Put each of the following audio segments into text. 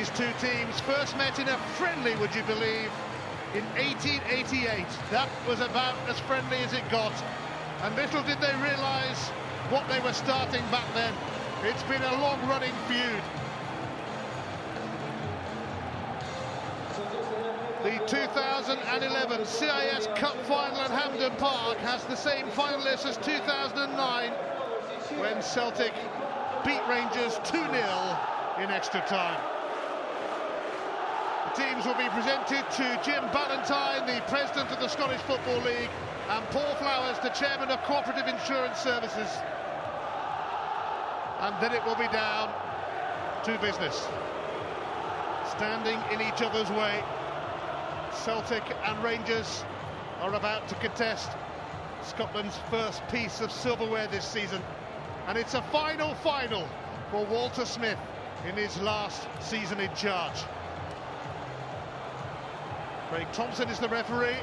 These two teams first met in a friendly, would you believe, in 1888. That was about as friendly as it got, and little did they realise what they were starting back then. It's been a long-running feud. The 2011 CIS Cup final at Hampden Park has the same finalists as 2009, when Celtic beat Rangers 2-0 in extra time. The teams will be presented to Jim Ballantyne, the President of the Scottish Football League, and Paul Flowers, the Chairman of Cooperative Insurance Services. And then it will be down to business. Standing in each other's way, Celtic and Rangers are about to contest Scotland's first piece of silverware this season. And it's a final for Walter Smith in his last season in charge. Craig Thompson is the referee,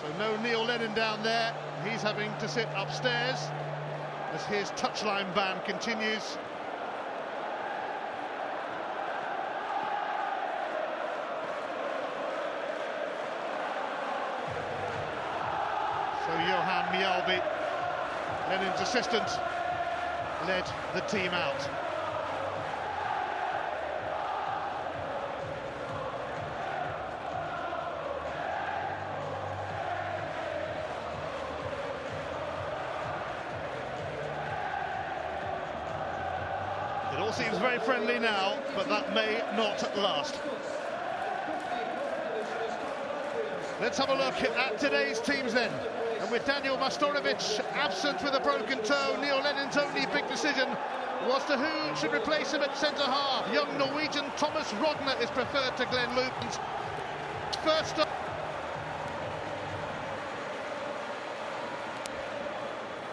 so no Neil Lennon down there. He's having to sit upstairs as his touchline ban continues. So Johan Mjalby, Lennon's assistant, led the team out. It all seems very friendly now, but that may not last. Let's have a look at today's teams then. And with Daniel Mastorovic absent with a broken toe, Neil Lennon's only big decision was to who should replace him at centre-half. Young Norwegian Thomas Rogner is preferred to Glenn Luton's first stop.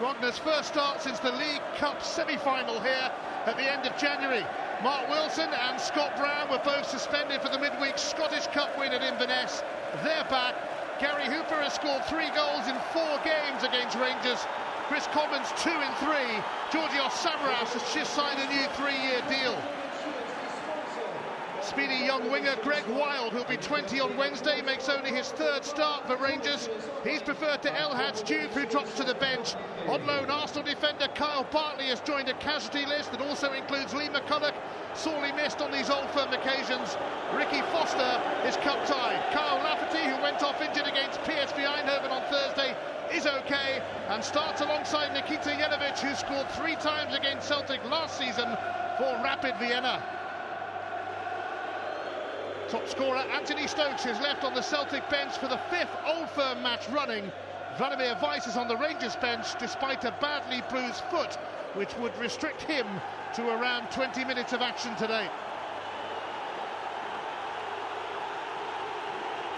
Rogner's first start since the League Cup semi-final here at the end of January. Mark Wilson and Scott Brown were both suspended for the midweek Scottish Cup win at Inverness. They're back. Gary Hooper has scored 3 goals in 4 games against Rangers. Chris Commons 2 in 3. Georgios Samaras has just signed a new 3-year deal. Speedy young winger Greg Wild, who'll be 20 on Wednesday, makes only his 3rd start for Rangers. He's preferred to Elhadj Diouf, who drops to the bench. On loan, Arsenal defender Kyle Bartley has joined a casualty list that also includes Lee McCulloch, sorely missed on these Old Firm occasions. Ricky Foster is cup-tied. Kyle Lafferty, who went off injured against PSV Eindhoven on Thursday, is okay and starts alongside Nikita Jelavic, who scored 3 times against Celtic last season for Rapid Vienna. Top scorer Anthony Stokes is left on the Celtic bench for the 5th Old Firm match running. Vladimir Weiss is on the Rangers bench despite a badly bruised foot, which would restrict him to around 20 minutes of action today.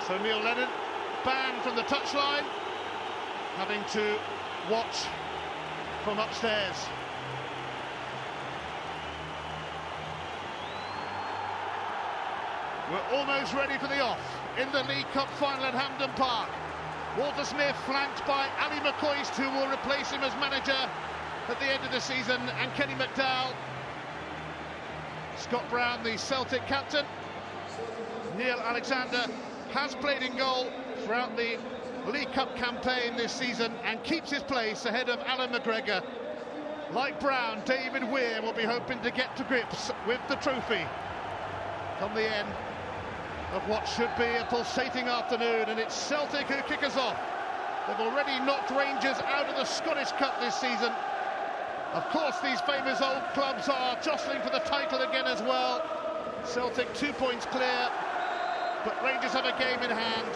So Neil Lennon banned from the touchline, having to watch from upstairs. We're almost ready for the off in the League Cup final at Hampden Park. Walter Smith flanked by Ali McCoist, who will replace him as manager at the end of the season, and Kenny McDowell. Scott Brown, the Celtic captain. Neil Alexander has played in goal throughout the League Cup campaign this season and keeps his place ahead of Alan McGregor. Like Brown, David Weir will be hoping to get to grips with the trophy come the end of what should be a pulsating afternoon, and it's Celtic who kick us off. They've already knocked Rangers out of the Scottish Cup this season. Of course, these famous old clubs are jostling for the title again as well. Celtic 2 points clear, but Rangers have a game in hand,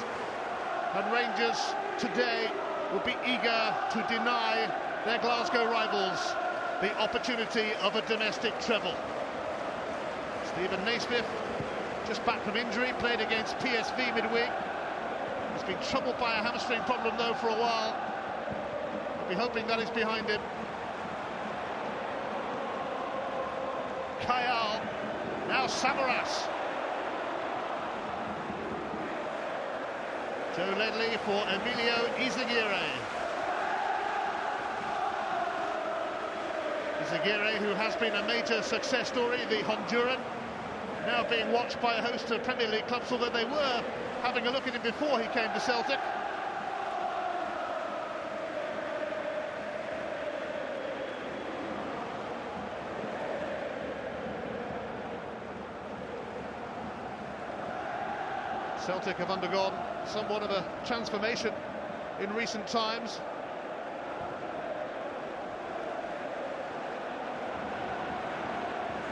and Rangers today will be eager to deny their Glasgow rivals the opportunity of a domestic treble. Stephen Naismith, just back from injury, played against PSV midweek. He's been troubled by a hamstring problem though for a while. We'll be hoping that is behind him. Kayal, now Samaras. Joe Ledley for Emilio Izaguirre. Izaguirre, who has been a major success story, the Honduran, now being watched by a host of Premier League clubs, although they were having a look at him before he came to Celtic. Celtic have undergone somewhat of a transformation in recent times.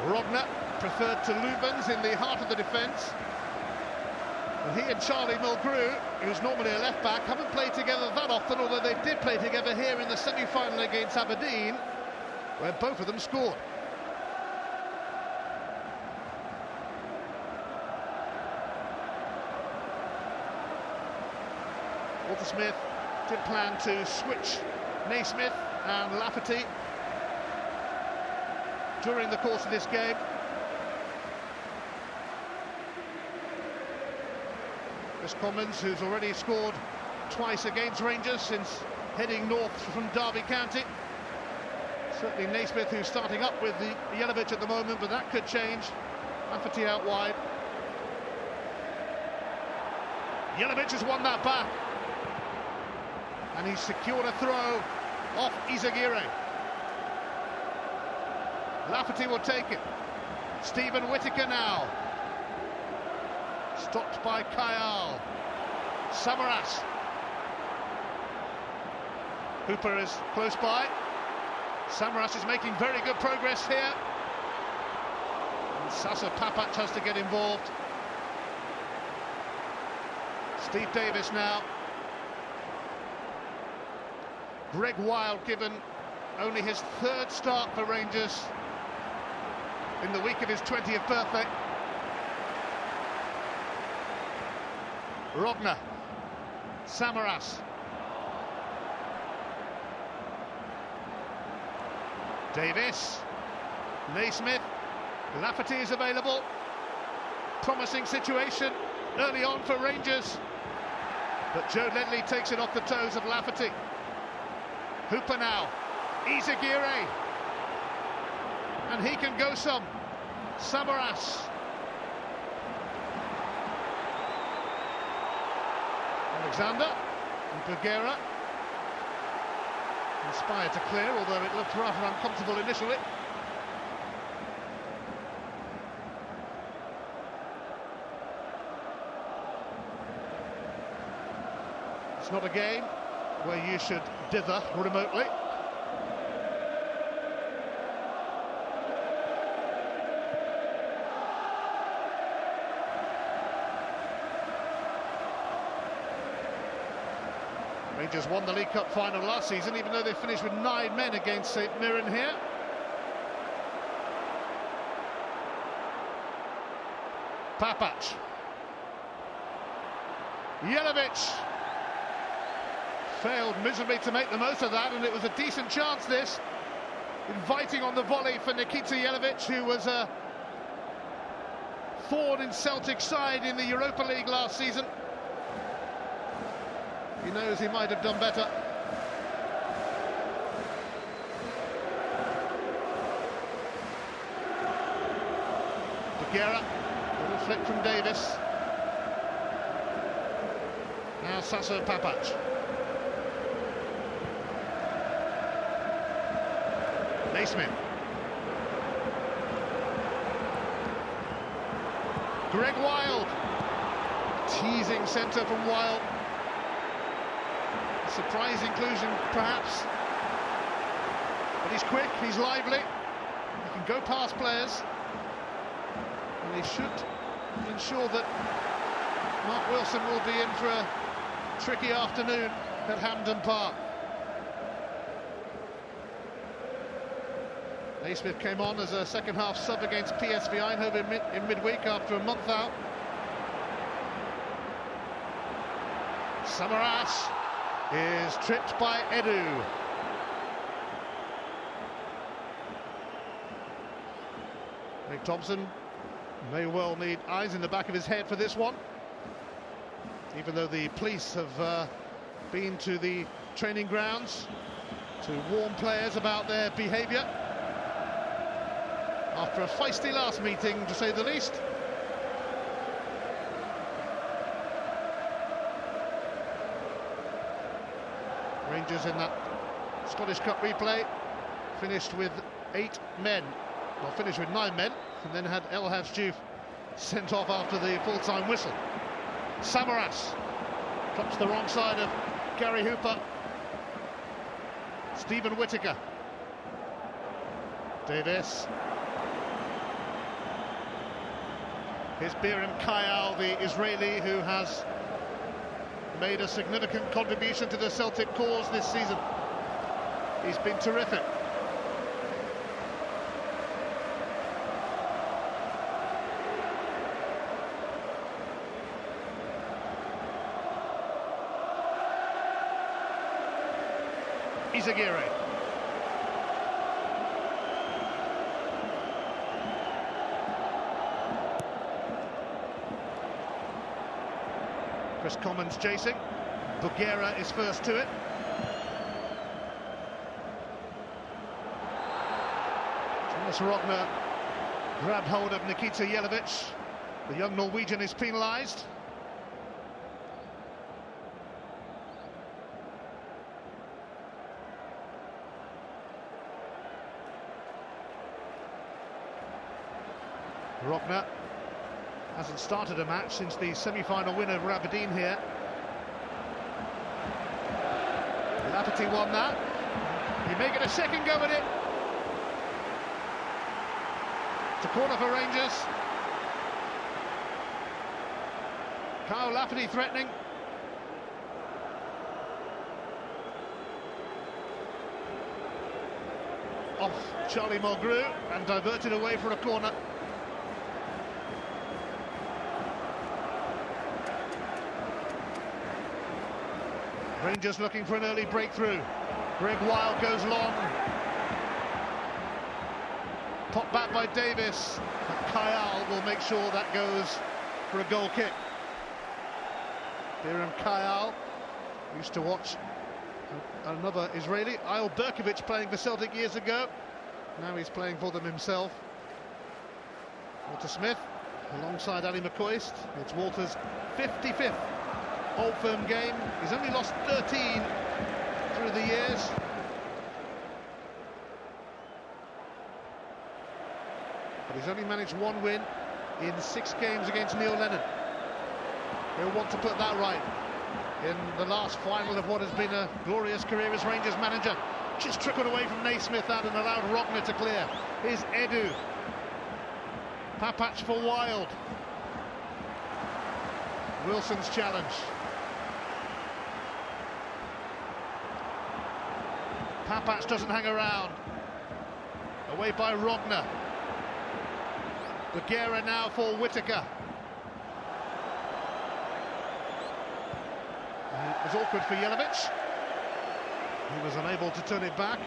Rogner preferred to Lubens in the heart of the defence. And he and Charlie Mulgrew, who's normally a left-back, haven't played together that often, although they did play together here in the semi-final against Aberdeen, where both of them scored. Walter Smith did plan to switch Naismith and Lafferty during the course of this game. Chris Commons, who's already scored twice against Rangers since heading north from Derby County. Certainly Naismith, who's starting up with the Jelavic at the moment, but that could change. Lafferty out wide. Jelavic has won that back. And he's secured a throw off Izaguirre. Lafferty will take it. Stephen Whittaker now. Stopped by Kayal. Samaras. Hooper is close by. Samaras is making very good progress here. And Sasa Papac has to get involved. Steve Davis now. Greg Wild given only his third start for Rangers in the week of his 20th birthday. Rogner, Samaras. Davis, Naismith, Lafferty is available. Promising situation early on for Rangers, but Joe Ledley takes it off the toes of Lafferty. Hooper now, Izaguirre, and he can go some. Samaras. Alexander and Bergera inspired to clear, although it looked rather uncomfortable initially. It's not a game where you should dither remotely. Rangers won the League Cup final last season, even though they finished with 9 men against St Mirren here. Papac. Jelavic failed miserably to make the most of that, and it was a decent chance this, inviting on the volley for Nikita Jelavic, who was a thorn in Celtic's side in the Europa League last season. He knows he might have done better. Bergera, little flick from Davis. Now Sasa Papac. Naismith. Greg Wild. Teasing centre from Wild. Surprise inclusion, perhaps. But he's quick, he's lively. He can go past players. And he should ensure that Mark Wilson will be in for a tricky afternoon at Hampden Park. Naismith came on as a second-half sub against PSV Eindhoven in midweek after a month out. Samaras is tripped by Edu. Nick Thompson may well need eyes in the back of his head for this one, even though the police have been to the training grounds to warn players about their behaviour after a feisty last meeting, to say the least. Rangers in that Scottish Cup replay finished with 8 men, well, finished with 9 men, and then had El Hadji sent off after the full-time whistle. Samaras drops the wrong side of Gary Hooper. Stephen Whittaker. Davis. Here's Biram Kayal, the Israeli, who has made a significant contribution to the Celtic cause this season. He's been terrific. Izagirre. Chris Commons chasing. Bugera is first to it. Thomas Rogner grabbed hold of Nikita Jelavic. The young Norwegian is penalised. Rogner hasn't started a match since the semi-final win over Aberdeen here. Lafferty won that. He may get a second go at it. It's a corner for Rangers. Kyle Lafferty threatening. Off Charlie Mulgrew and diverted away for a corner. Rangers looking for an early breakthrough. Greg Wild goes long. Popped back by Davis. But Kayal will make sure that goes for a goal kick. Biram Kayal used to watch another Israeli, Ayel Berkovic, playing for Celtic years ago. Now he's playing for them himself. Walter Smith alongside Ali McCoist. It's Walter's 55th Old Firm game. He's only lost 13 through the years. But he's only managed 1 win in 6 games against Neil Lennon. He'll want to put that right in the last final of what has been a glorious career as Rangers manager. Just trickled away from Naismith out and allowed Rogner to clear. Here's Edu. Papac for Wild. Wilson's challenge. Papac doesn't hang around. Away by Rogner. Bugera now for Whittaker. It was awkward for Jelavic. He was unable to turn it back.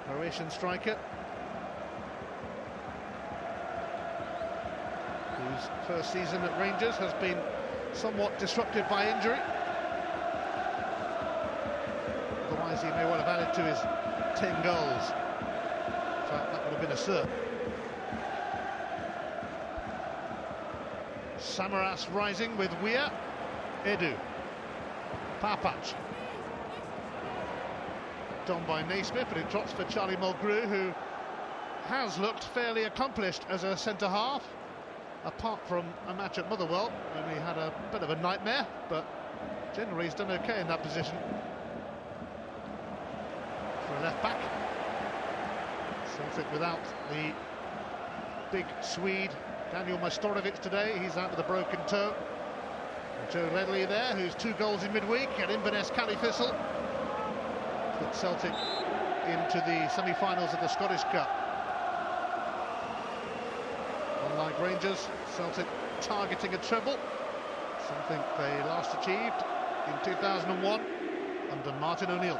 Croatian striker, whose first season at Rangers has been somewhat disrupted by injury. Otherwise he may well have added to his 10 goals. In fact, that would have been a cert. Samaras rising with Weir. Edu. Papac. Done by Naismith, but it drops for Charlie Mulgrew, who has looked fairly accomplished as a centre-half, apart from a match at Motherwell when he had a bit of a nightmare, but generally he's done okay in that position. For a left-back. Celtic without the big Swede Daniel Majstorovic today. He's out with a broken toe. And Joe Ledley there, who's 2 goals in midweek, and Inverness Califistle put Celtic into the semi-finals of the Scottish Cup. Unlike Rangers, Celtic targeting a treble, something they last achieved in 2001 under Martin O'Neill.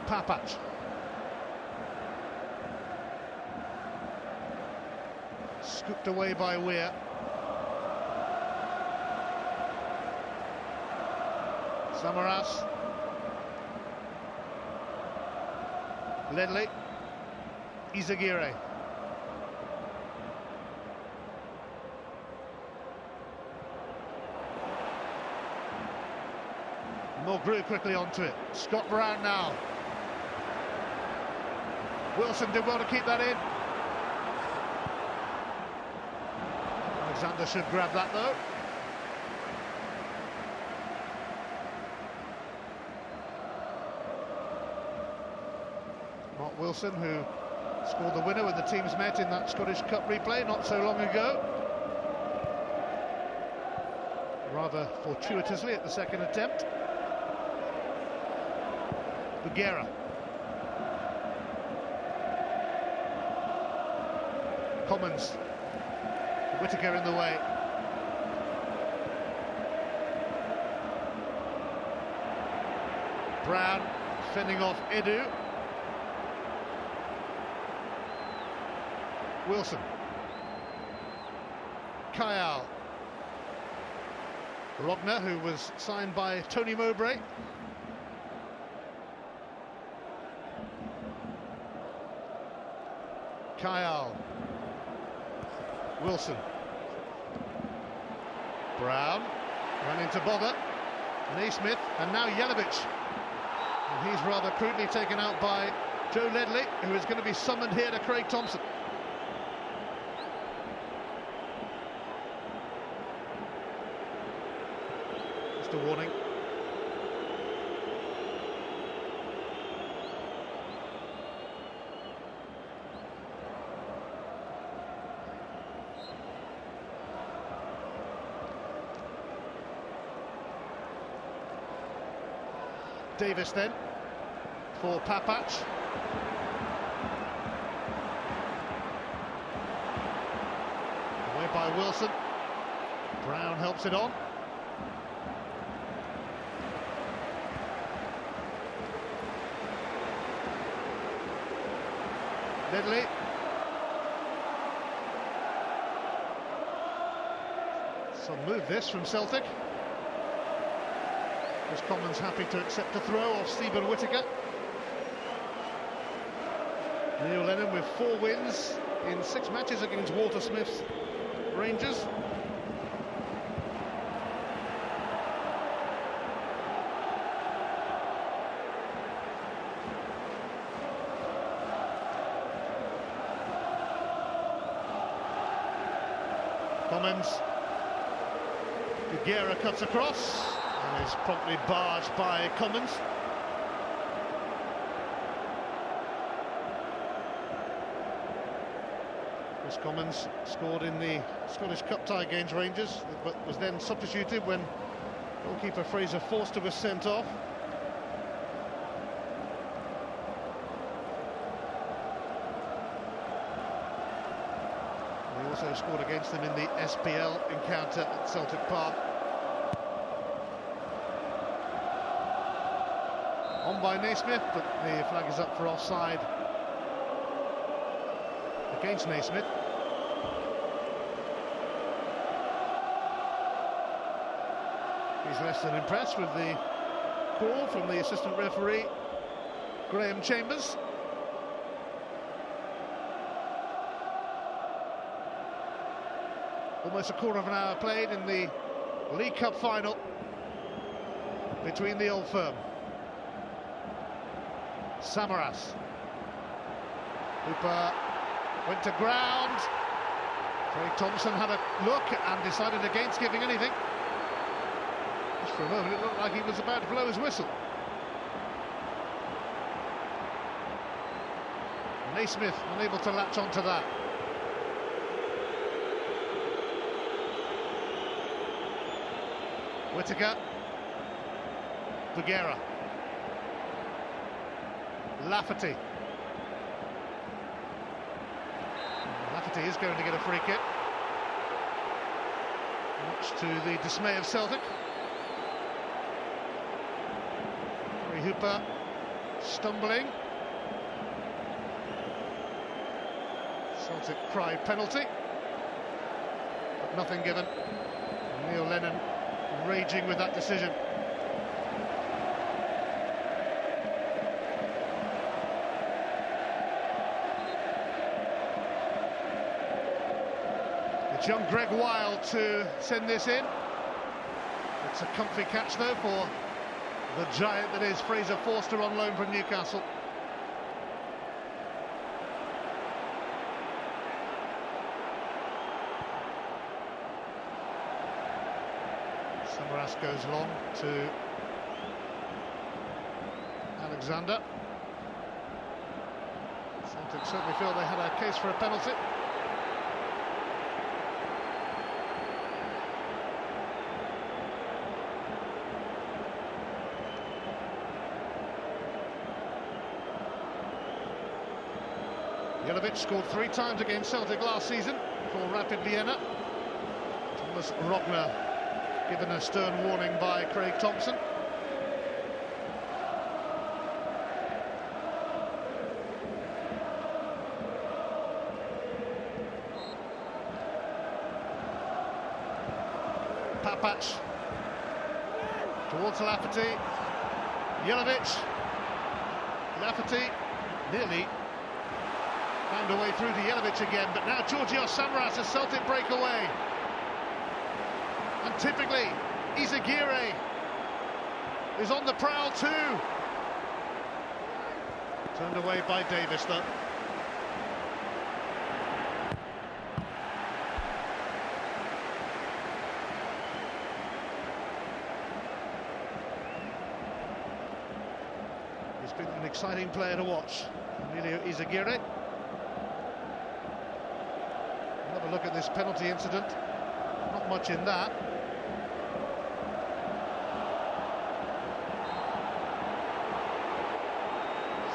Papac. Scooped away by Weir. Samaras. Ledley. Izaguirre. Mulgrew quickly onto it. Scott Brown now. Wilson did well to keep that in. Alexander should grab that though. Mark Wilson, who scored the winner when the teams met in that Scottish Cup replay not so long ago. Rather fortuitously at the second attempt. Buguera. Commons. Whittaker in the way. Brown fending off Edu. Wilson. Kyle. Rogner, who was signed by Tony Mowbray. Kyle. Wilson. Brown. Ran into bother. Naismith, and now Jelavic. And he's rather crudely taken out by Joe Ledley, who is going to be summoned here to Craig Thompson. Just a warning. Davis then for Papac. Away by Wilson. Brown helps it on. Ledley. Some move this from Celtic. Chris Commons happy to accept a throw off Stephen Whittaker. Neil Lennon with 4 wins in 6 matches against Walter Smith's Rangers. Commons. Buguera cuts across. And is promptly barged by Commons. Chris Commons scored in the Scottish Cup tie against Rangers, but was then substituted when goalkeeper Fraser Forster was sent off. He also scored against them in the SPL encounter at Celtic Park. On by Naismith, but the flag is up for offside against Naismith. He's less than impressed with the call from the assistant referee, Graham Chambers. Almost a quarter of an hour played in the League Cup final between the Old Firm. Samaras. Hooper went to ground. Craig Thompson had a look and decided against giving anything. Just for a moment it looked like he was about to blow his whistle. Naismith unable to latch onto that. Whittaker. Buguera. Lafferty. Lafferty is going to get a free kick, much to the dismay of Celtic. Harry Hooper stumbling. Celtic cried penalty, but nothing given. Neil Lennon raging with that decision. It's young Greg Wild to send this in. It's a comfy catch though for the giant that is Fraser Forster on loan from Newcastle. Samaras goes long to Alexander. Celtic certainly feel they had a case for a penalty. Jelovic scored 3 times against Celtic last season for Rapid Vienna. Thomas Rogner given a stern warning by Craig Thompson. Papac towards Lafferty. Jelovic. Lafferty nearly found a way through to Jelovic again, but now Georgios Samaras, a Celtic breakaway. And typically, Izaguirre is on the prowl too. Turned away by Davis though. He's been an exciting player to watch, Emilio Izaguirre. Have a look at this penalty incident. Not much in that.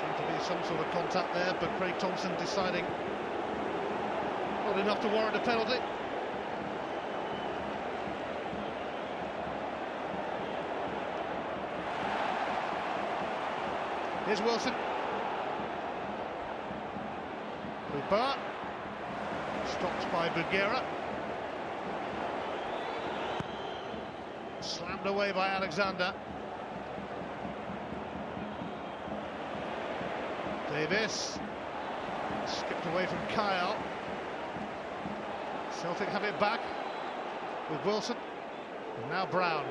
Seemed to be some sort of contact there, but Craig Thompson deciding not enough to warrant a penalty. Here's Wilson. Cooper. Stopped by Bugera. Slammed away by Alexander. Davis. Skipped away from Kyle. Celtic have it back with Wilson. And now Brown.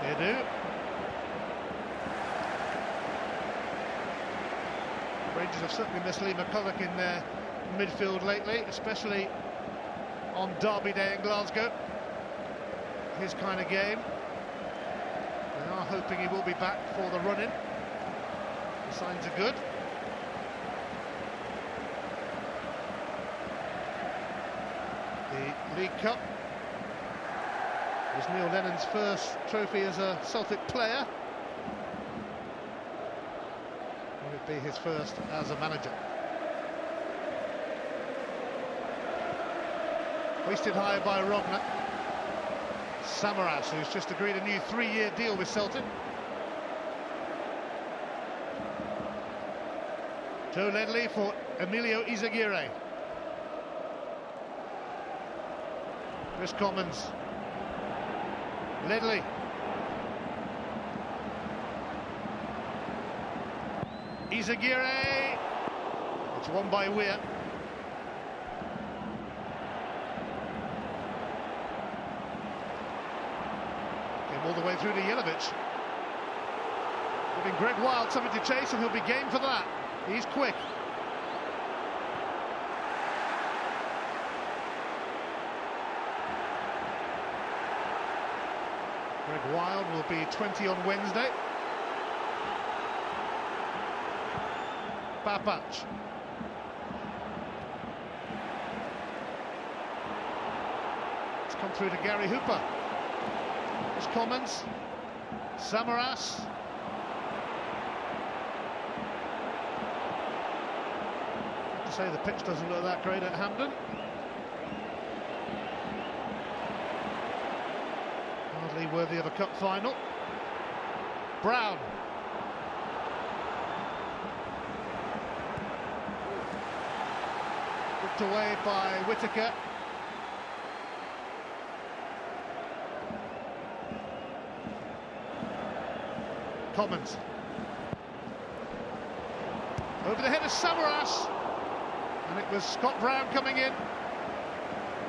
Edu. Rangers have certainly missed Lee McCulloch in their midfield lately, especially on Derby Day in Glasgow. His kind of game. They are hoping he will be back for the run-in. The signs are good. The League Cup was Neil Lennon's first trophy as a Celtic player. Be his first as a manager. Hoisted high by Rogner. Samaras, who's just agreed a new 3-year deal with Celtic. Joe Ledley for Emilio Izaguirre. Chris Commons. Ledley. Izaguirre. It's won by Weir. Came all the way through to Jelovic. Giving Greg Wild something to chase, and he'll be game for that. He's quick. Greg Wild will be 20 on Wednesday. Papac. It's come through to Gary Hooper. There's Commons. Samaras. I have to say the pitch doesn't look that great at Hampden. Hardly worthy of a cup final. Brown. Away by Whittaker. Commons. Over the head of Samaras. And it was Scott Brown coming in.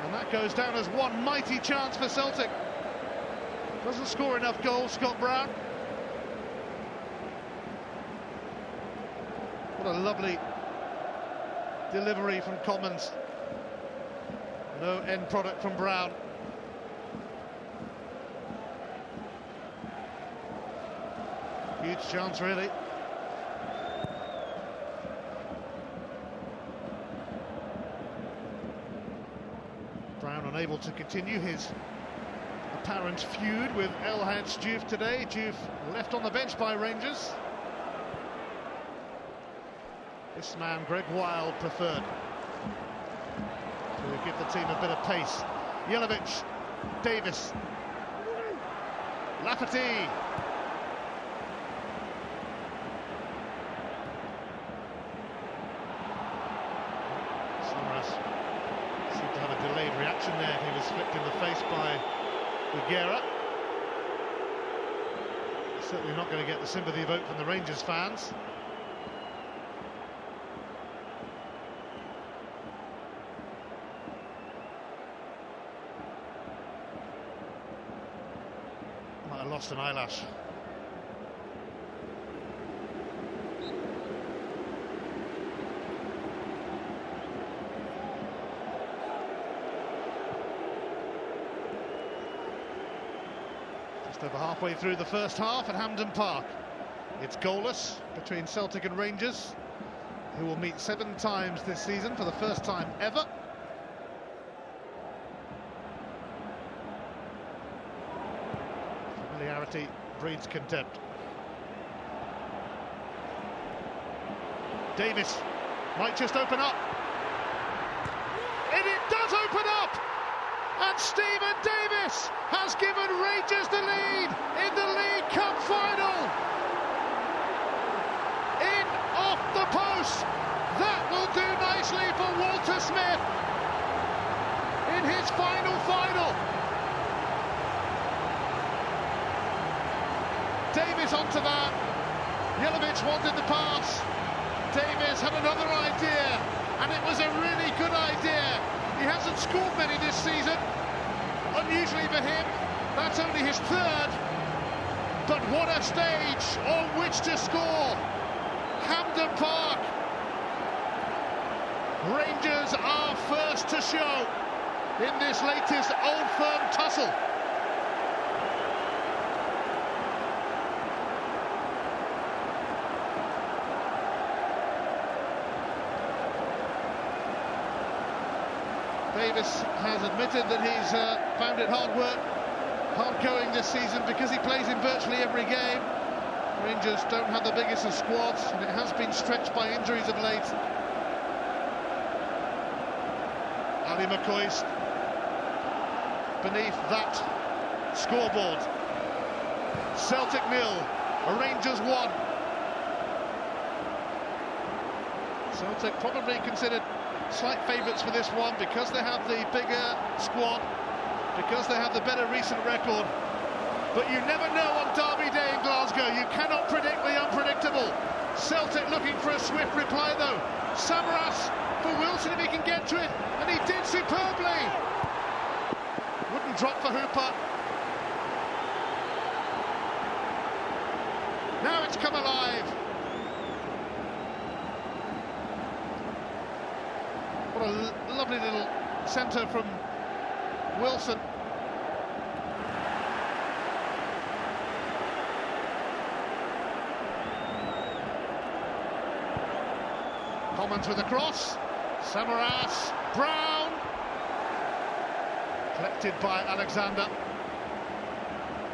And that goes down as one mighty chance for Celtic. Doesn't score enough goals, Scott Brown. What a lovely delivery from Commons. No end product from Brown. Huge chance, really. Brown unable to continue his apparent feud with El Hadj Diouf today. Diouf left on the bench by Rangers. This man, Greg Wild, preferred to give the team a bit of pace. Jelavic, Davis, Lafferty. Samaras seemed to have a delayed reaction there. He was flicked in the face by Guerra. Certainly not going to get the sympathy vote from the Rangers fans. Might have lost an eyelash. Just over halfway through the first half at Hampden Park. It's goalless between Celtic and Rangers, who will meet 7 times this season for the first time ever. Familiarity breeds contempt. Davis might just open up. And it does open up! And Stephen Davis has given Rangers the lead in the League Cup final. In off the post. That will do nicely for Walter Smith in his final. Davis onto that. Jelavic wanted the pass. Davis had another idea, and it was a really good idea. He hasn't scored many this season. Unusually for him, that's only his 3rd. But what a stage on which to score. Hampden Park. Rangers are first to show in this latest Old Firm tussle. Davis has admitted that he's found it hard going this season because he plays in virtually every game. Rangers don't have the biggest of squads, and it has been stretched by injuries of late. Ali McCoist beneath that scoreboard. Celtic 0, Rangers 1. Celtic probably considered slight favourites for this one because they have the bigger squad, because they have the better recent record. But you never know on Derby Day in Glasgow. You cannot predict the unpredictable. Celtic looking for a swift reply though. Samaras for Wilson if he can get to it, and he did superbly. Wouldn't drop for Hooper. Now it's come alive. What a lovely little centre from Wilson. Commons with a cross. Samaras, Brown. Collected by Alexander.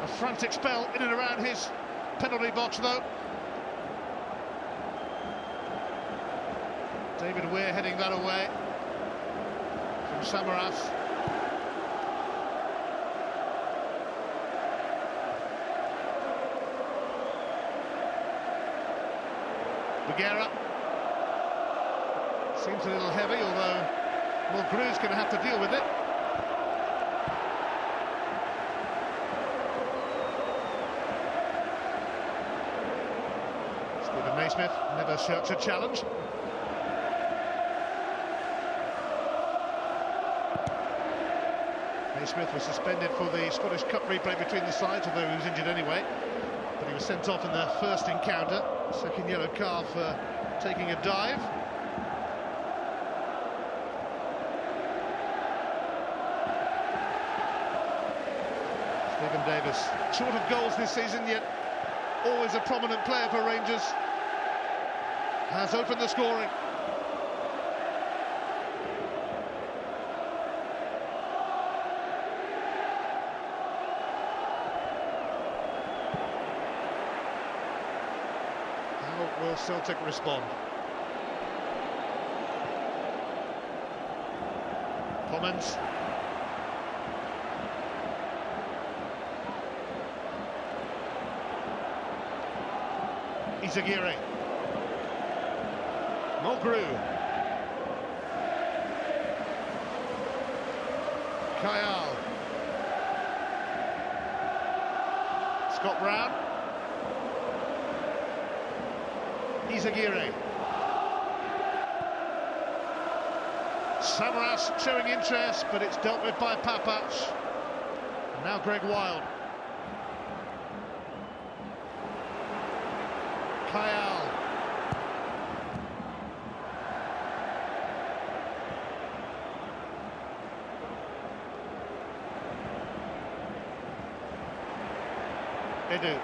A frantic spell in and around his penalty box though. David Weir heading that away from Samaras. Guerra seems a little heavy, although Mulgrew's going to have to deal with it. Stephen Naismith never shirks a challenge. Naismith was suspended for the Scottish Cup replay between the sides, although he was injured anyway. But he was sent off in the first encounter. Second yellow card for taking a dive. Stephen Davis, short of goals this season, yet always a prominent player for Rangers, has opened the scoring. How will Celtic respond? Commons. Izagirre. Mulgrew. Kayal. Scott Brown. Izagirre. Samaras showing interest, but it's dealt with by Papac. And now Greg Wild. Kayal. Edu.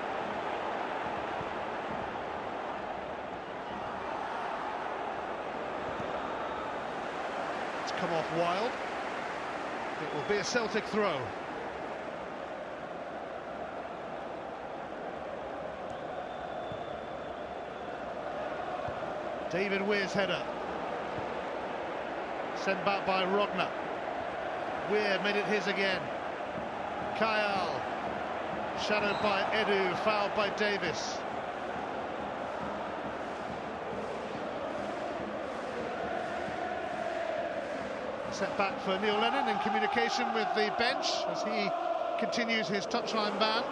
It's come off Wild. It will be a Celtic throw. David Weir's header. Sent back by Rodner. Weir made it his again. Kayal. Shadowed by Edu, fouled by Davis. Set back for Neil Lennon in communication with the bench as he continues his touchline ban.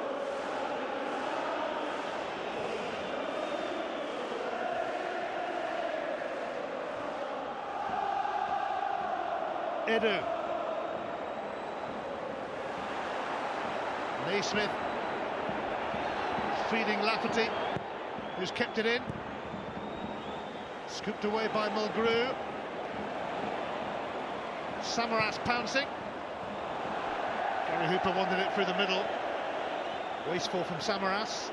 Edu. Naismith feeding Lafferty, who's kept it in. Scooped away by Mulgrew. Samaras pouncing. Gary Hooper wanted it through the middle. Wasteful from Samaras.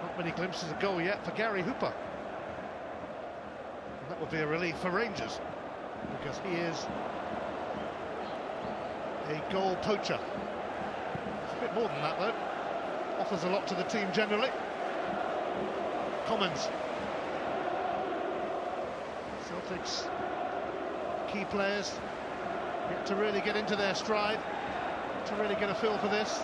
Not many glimpses of goal yet for Gary Hooper. And that would be a relief for Rangers, because he is a goal poacher. It's a bit more than that, though. Offers a lot to the team generally. Commons. Celtic's key players yet to really get into their stride, to really get a feel for this.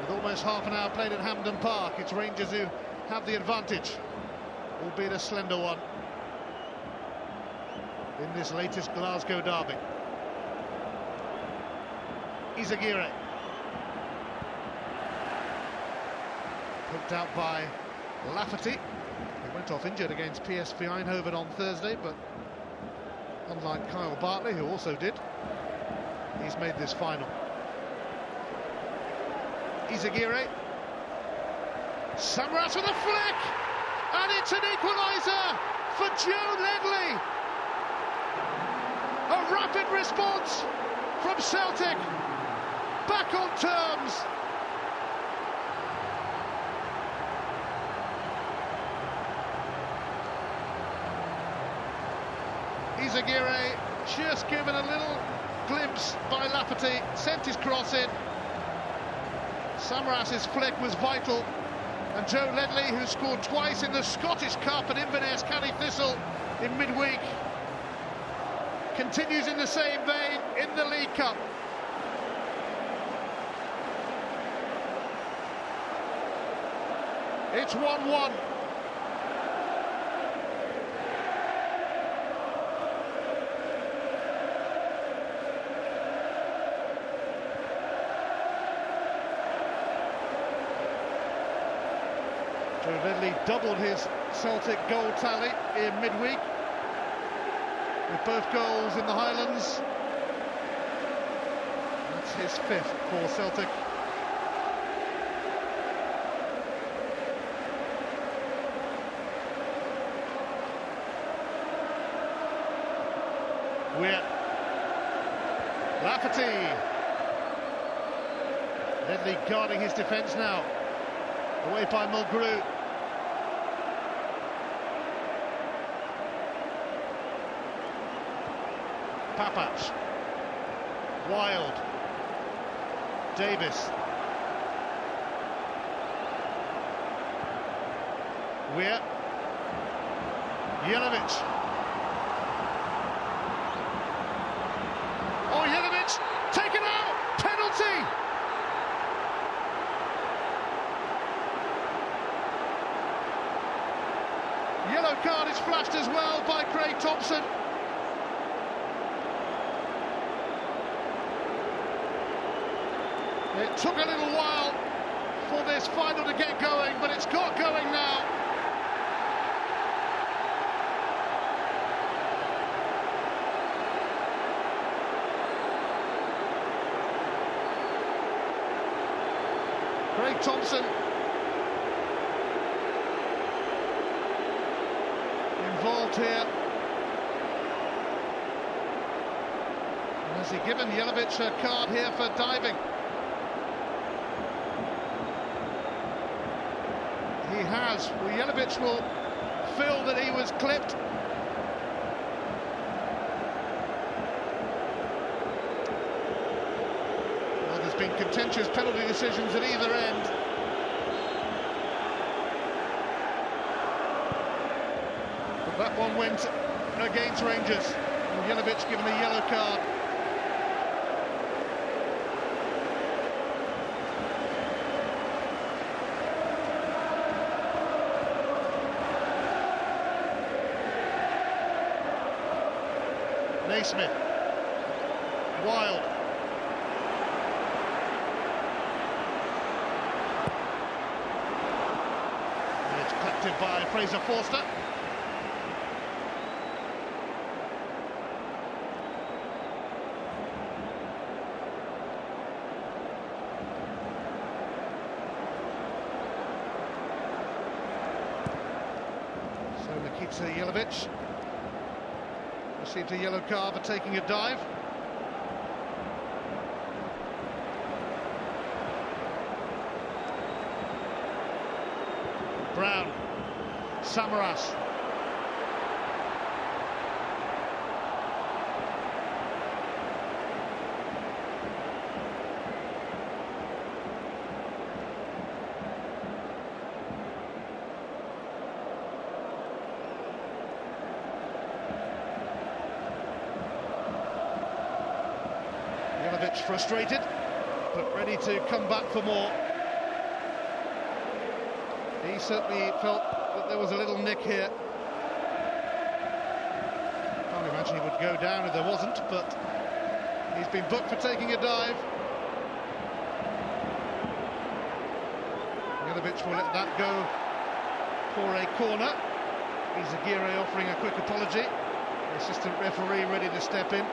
With almost half an hour played at Hampden Park, it's Rangers who have the advantage, albeit a slender one, in this latest Glasgow derby. Izagirre. Poked out by Lafferty. He went off injured against PSV Eindhoven on Thursday, but unlike Kyle Bartley, who also did, he's made this final. Izagirre. Samaras with a flick, and it's an equaliser for Joe Ledley. A rapid response from Celtic, back on terms. Izagirre just given a little glimpse by Lafferty, sent his cross in. Samaras' flick was vital, and Joe Ledley, who scored twice in the Scottish Cup at Inverness County Thistle in midweek, continues in the same vein in the League Cup. It's 1-1. Joe Ledley doubled his Celtic goal tally in midweek with both goals in the Highlands. That's his 5th for Celtic. Weir, Lafferty. Ledley guarding his defence now. Away by Mulgrew. Papac. Wild. Davis. Weir. Jelavic. Oh, Jelavic taken out. Penalty. Yellow card is flashed as well by Craig Thompson. It took a little while for this final to get going, but it's got going now. Craig Thompson involved here. And has he given Jelavic a card here for diving? He has. Well, Jelavic will feel that he was clipped. Well, there's been contentious penalty decisions at either end. But that one went against Rangers. And Jelavic given a yellow card. Naismith, Wild, and it's collected by Fraser Forster. So Nikita Jelavic received a yellow card for taking a dive. Brown, Samaras. Jelavic frustrated, but ready to come back for more. He certainly felt that there was a little nick here. Can't imagine he would go down if there wasn't, but he's been booked for taking a dive. Jelavic will let that go for a corner. Izagirre offering a quick apology. The assistant referee ready to step in.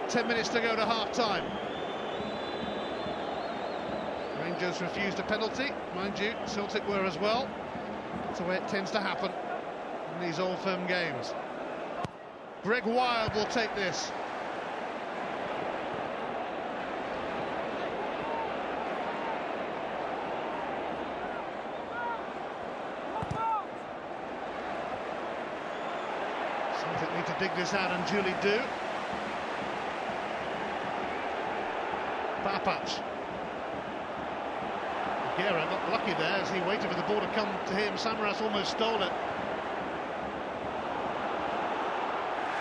Ten minutes to go to half-time. Rangers refused a penalty, mind you, Celtic were as well. That's the way it tends to happen in these old firm games. Greg Wild will take this. Celtic need to dig this out, and duly do. Papac. Guerra got lucky there as he waited for the ball to come to him. Samaras almost stole it.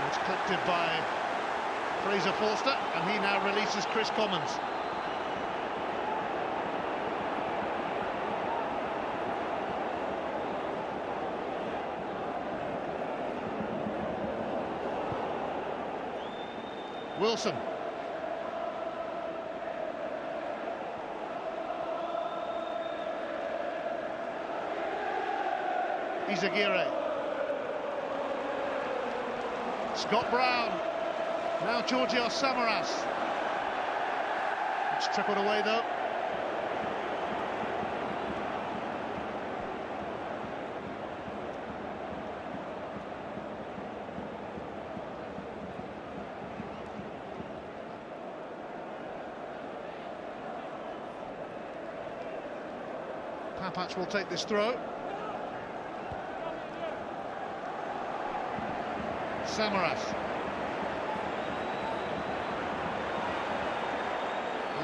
It's collected by Fraser Forster, and he now releases Chris Commons. Wilson. Izaguirre. Scott Brown. Now Georgios Samaras. It's trickled away though. Papac will take this throw. Samaras.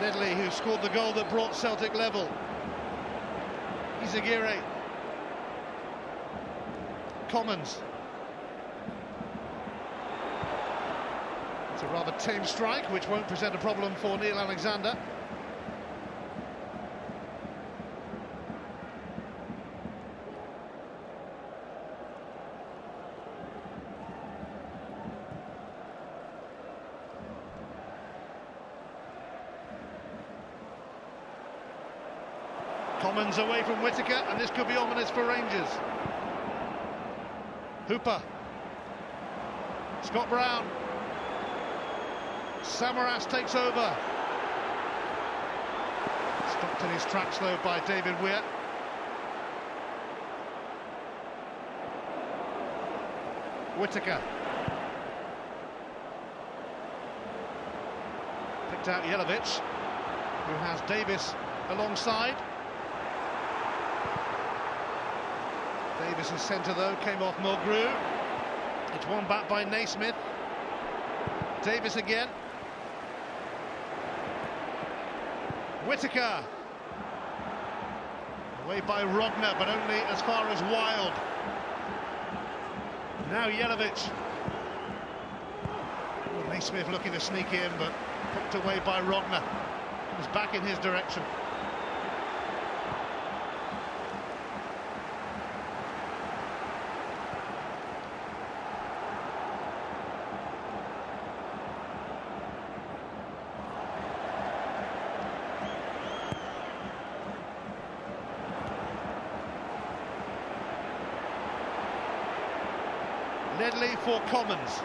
Ledley, who scored the goal that brought Celtic level. Izaguirre. Commons. It's a rather tame strike, which won't present a problem for Neil Alexander. Commons away from Whittaker, and this could be ominous for Rangers. Hooper. Scott Brown. Samaras takes over. Stopped in his tracks though by David Weir. Whittaker. Picked out Jelavic, who has Davis alongside. Davis' centre though came off Mulgrew. It's won back by Naismith. Davis again. Whittaker. Away by Rogner, but only as far as Wild. Now Jelavic. Naismith looking to sneak in, but poked away by Rogner. Comes back in his direction. Ledley for Commons.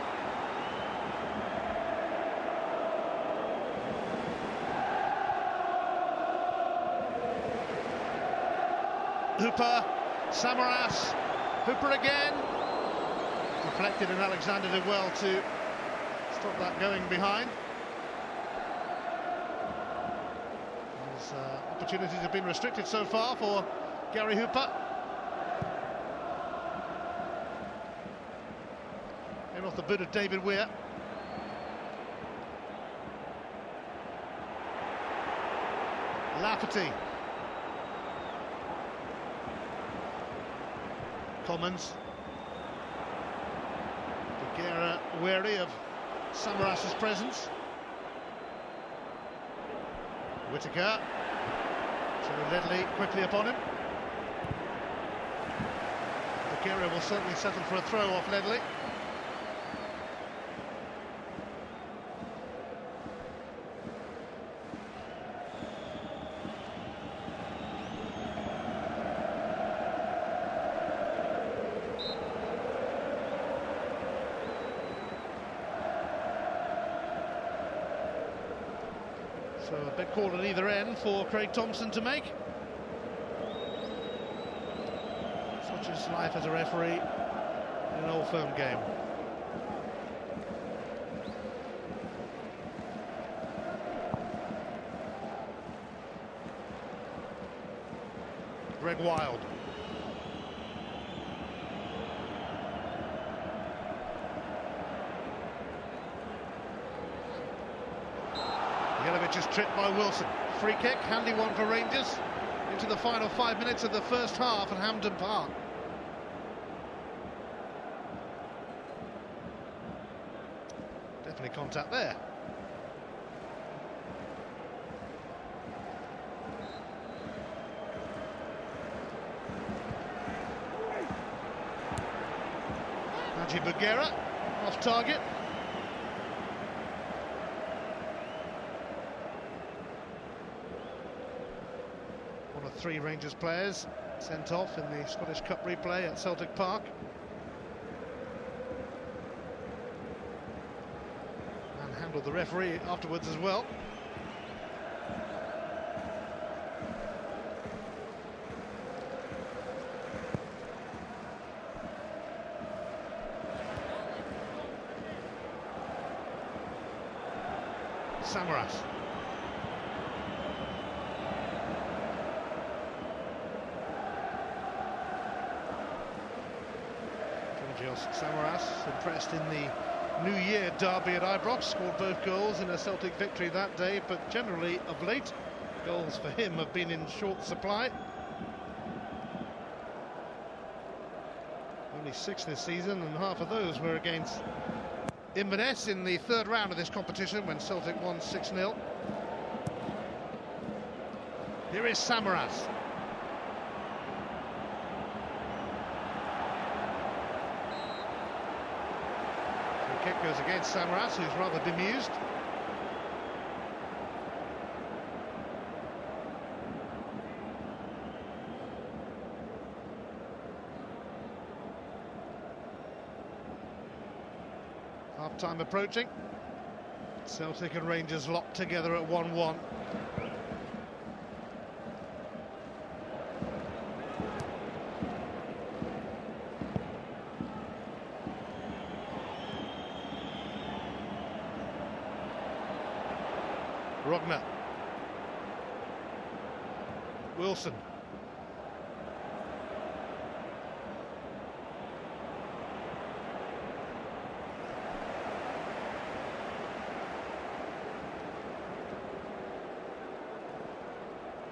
Hooper, Samaras, Hooper again. Deflected, and Alexander did well to stop that going behind. His opportunities have been restricted so far for Gary Hooper. Off the boot of David Weir. Lafferty. Commons. Bougera wary of Samaras' presence. Whittaker. So Ledley quickly upon him. Bougera will certainly settle for a throw off Ledley. So a big call at either end for Craig Thompson to make. Such is life as a referee in an Old Firm game. Greg Wild. Jelavic is tripped by Wilson. Free kick, handy one for Rangers. Into the final 5 minutes of the first half at Hampden Park. Definitely contact there. Haji Bougera off target. One of three Rangers players sent off in the Scottish Cup replay at Celtic Park. And handled the referee afterwards as well. Samaras. Georgios Samaras, impressed in the New Year derby at Ibrox, scored both goals in a Celtic victory that day, but generally of late goals for him have been in short supply. Only 6 this season, and half of those were against Inverness in the third round of this competition when Celtic won 6-0. Here is Samaras. The kick goes against Samaras, who's rather bemused. Half-time approaching. Celtic and Rangers locked together at 1-1. Rogner. Wilson.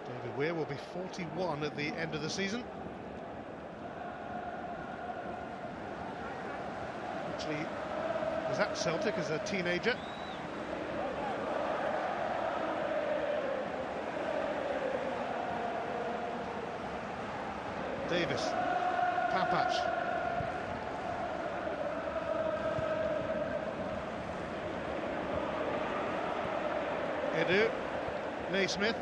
David Weir will be 41 at the end of the season. Actually, was at Celtic as a teenager. Davis, Papac. Edu, Naismith.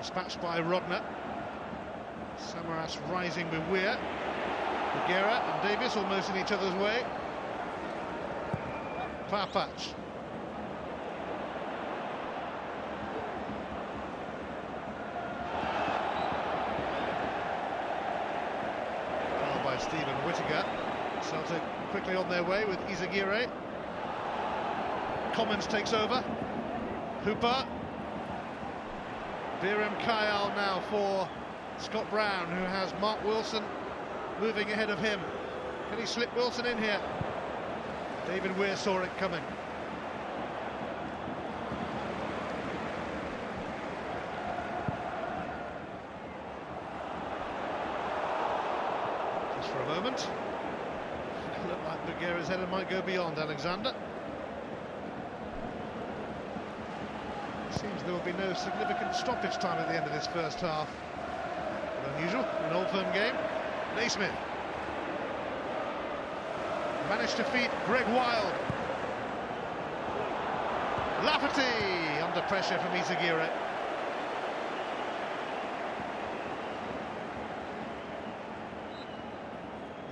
Dispatched by Rogner. Samaras rising with Weir. Nogueira and Davis almost in each other's way. Papac. By Stephen Whittaker. Celtic quickly on their way with Izaguirre. Commons takes over. Hooper. Biram Kayal now for Scott Brown, who has Mark Wilson moving ahead of him. Can he slip Wilson in here? David Weir saw it coming. Just for a moment. It looked like Nogueira's header might go beyond Alexander. Seems there will be no significant stoppage time at the end of this first half. But unusual, an Old Firm game. Naismith managed to feed Greg Wild. Lafferty under pressure from Izaguirre.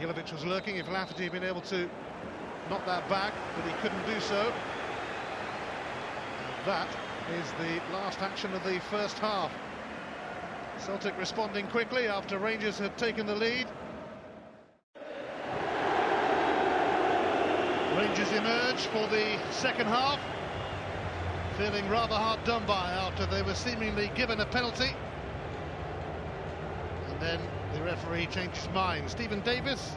Jelovic was lurking if Lafferty had been able to knock that back, but he couldn't do so. And that is the last action of the first half. Celtic responding quickly after Rangers had taken the lead. Rangers emerge for the second half, feeling rather hard done by after they were seemingly given a penalty. And then the referee changed his mind. Stephen Davis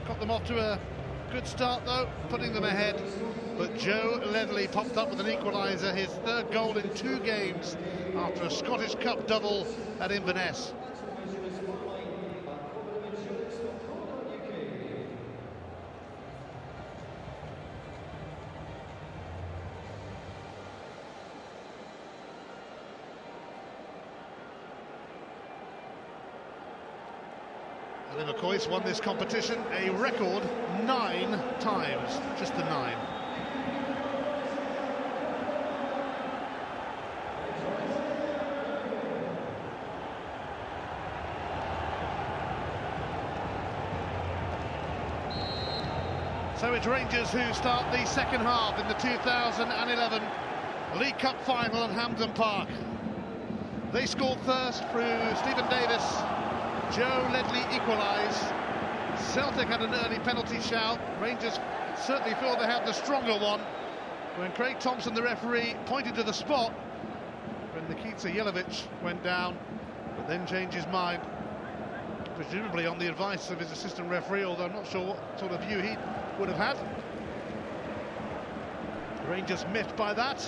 got them off to a good start though, putting them ahead. But Joe Ledley popped up with an equaliser, his third goal in 2 games after a Scottish Cup double at Inverness. Alan McCoy's won this competition a record 9 times, just the 9. So it's Rangers who start the second half in the 2011 League Cup final at Hampden Park. They scored first through Stephen Davis. Joe Ledley equalised. Celtic had an early penalty shout. Rangers certainly feel they had the stronger one when Craig Thompson, the referee, pointed to the spot when Nikita Jelavic went down, but then changed his mind, presumably on the advice of his assistant referee, although I'm not sure what sort of view he would have had. Rangers miffed by that,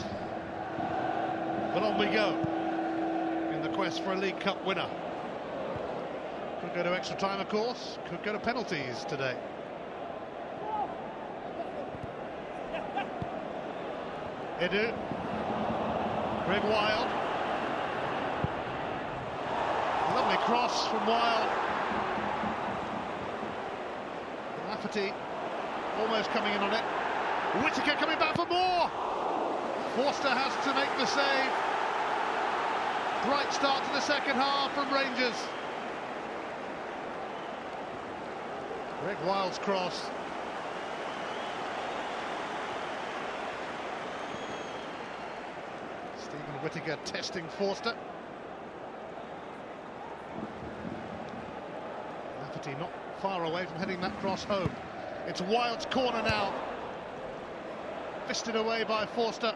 but on we go in the quest for a League Cup winner. Could go to extra time, of course, could go to penalties today. Edu, Greg Wild, lovely cross from Wild. Lafferty almost coming in on it. Whittaker coming back for more. Forster has to make the save. Bright start to the second half from Rangers. Greg Wild's cross. Stephen Whittaker testing Forster. Lafferty not far away from heading that cross home. It's Wild's corner now. Fisted away by Forster.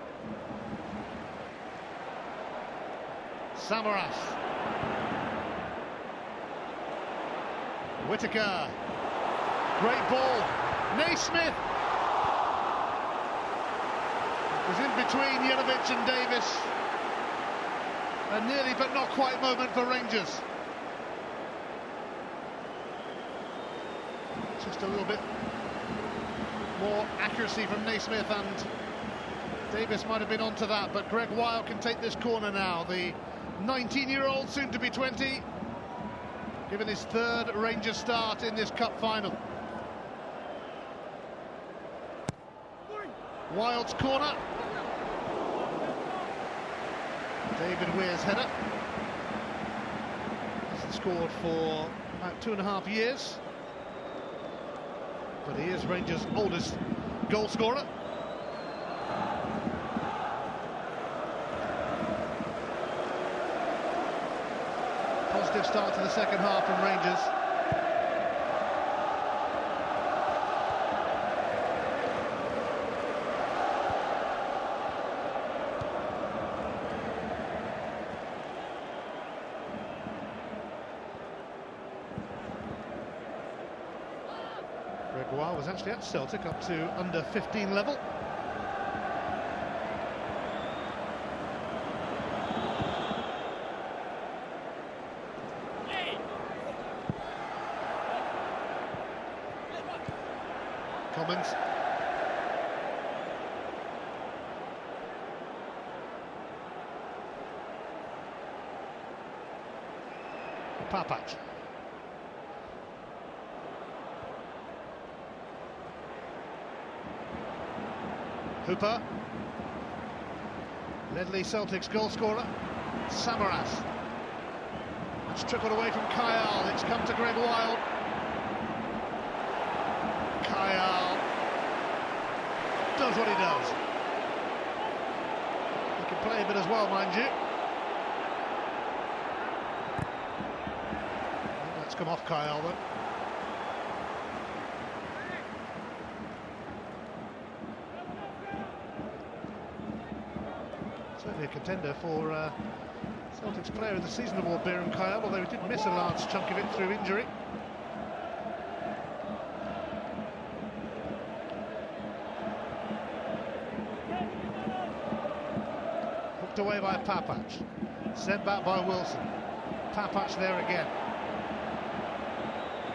Samaras. Whittaker. Great ball. Naismith. It was in between Jelavic and Davis. A nearly but not quite moment for Rangers. Just a little bit more accuracy from Naismith, and Davis might have been onto that, but Greg Wild can take this corner now. The 19-year-old, soon to be 20, given his third Rangers start in this cup final. Wild's corner. David Weir's header. Hasn't scored for about 2.5 years, but he is Rangers' oldest goal scorer. Positive start to the second half from Rangers. Greg Wild was actually at Celtic up to under 15 level. Commons. Papac. Hooper. Ledley, Celtic's goal scorer. Samaras. It's trickled away from Kyle. It's come to Greg Wild. Kyle does what he does. He can play a bit as well, mind you. That's come off Kyle, though. Certainly a contender for Celtic's Player of the Season award, Beiram Kyle, although he did miss a large chunk of it through injury. Hooked away by Papac, sent back by Wilson. Papac there again.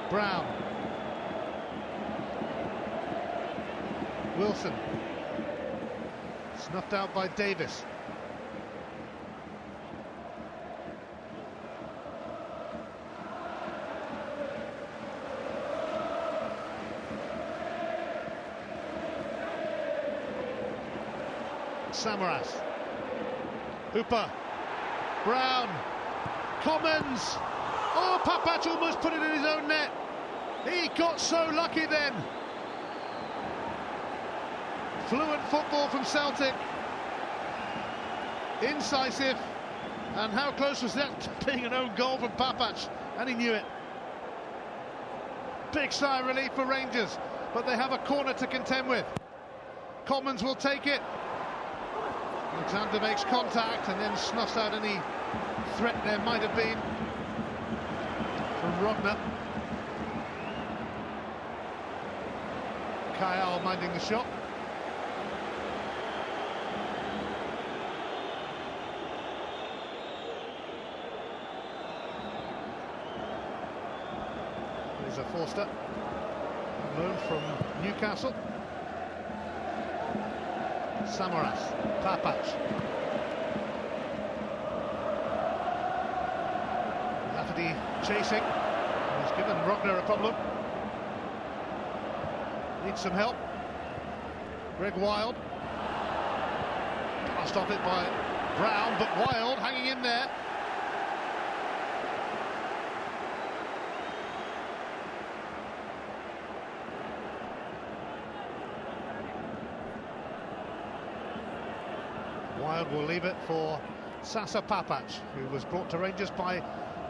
Brown. Wilson. Snuffed out by Davis. Samaras. Hooper. Brown. Commons. Oh, Papac almost put it in his own net. He got so lucky then. Fluent football from Celtic. Incisive. And how close was that to being an own goal from Papac? And he knew it. Big sigh of relief for Rangers, but they have a corner to contend with. Commons will take it. Alexander makes contact and then snuffs out any threat there might have been from Rogner. Kyle minding the shot. There's a Forster, loan from Newcastle. Samaras, Papac. Lafferty chasing. He's given Rogner a problem. Needs some help. Greg Wild. Passed off it by Brown, but Wild hanging in there. Wild will leave it for Sasa Papac, who was brought to Rangers by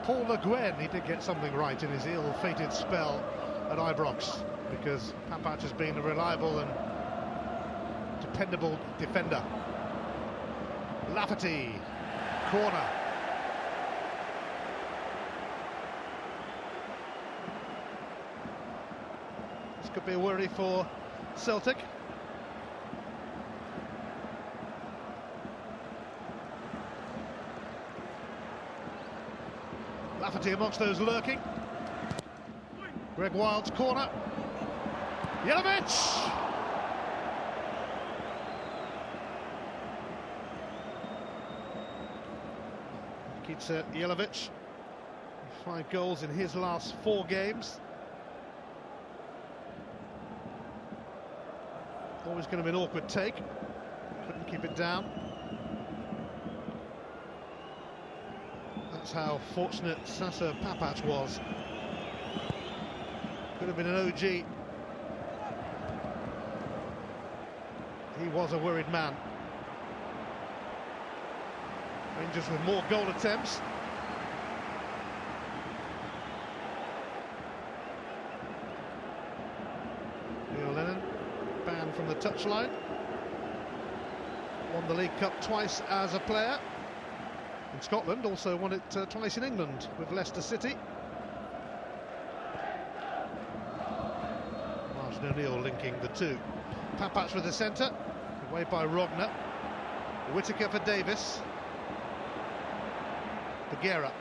Paul Le Guen. He did get something right in his ill-fated spell at Ibrox, because Papac has been a reliable and dependable defender. Lafferty, corner. This could be a worry for Celtic. Lafferty amongst those lurking. Greg Wild's corner. Jelavic! Nikita Jelavic, 5 goals in his last 4 games. Always going to be an awkward take. Couldn't keep it down. That's how fortunate Sasa Papac was. Could have been an OG. He was a worried man. Rangers with more goal attempts. Neil Lennon banned from the touchline. Won the League Cup twice as a player. In Scotland, also won it twice in England with Leicester City. Martin O'Neill linking the two. Papac with the centre, away by Rogner. Whittaker for Davis. Bagheera.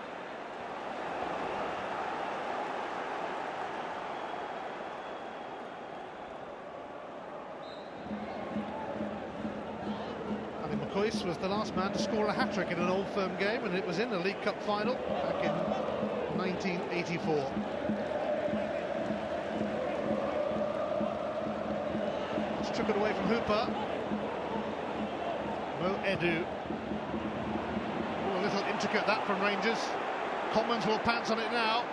McCoist was the last man to score a hat-trick in an Old Firm game, and it was in the League Cup final back in 1984. Took it away from Hooper. Mo Edu. Oh, a little intricate that from Rangers. Commons will pounce on it now.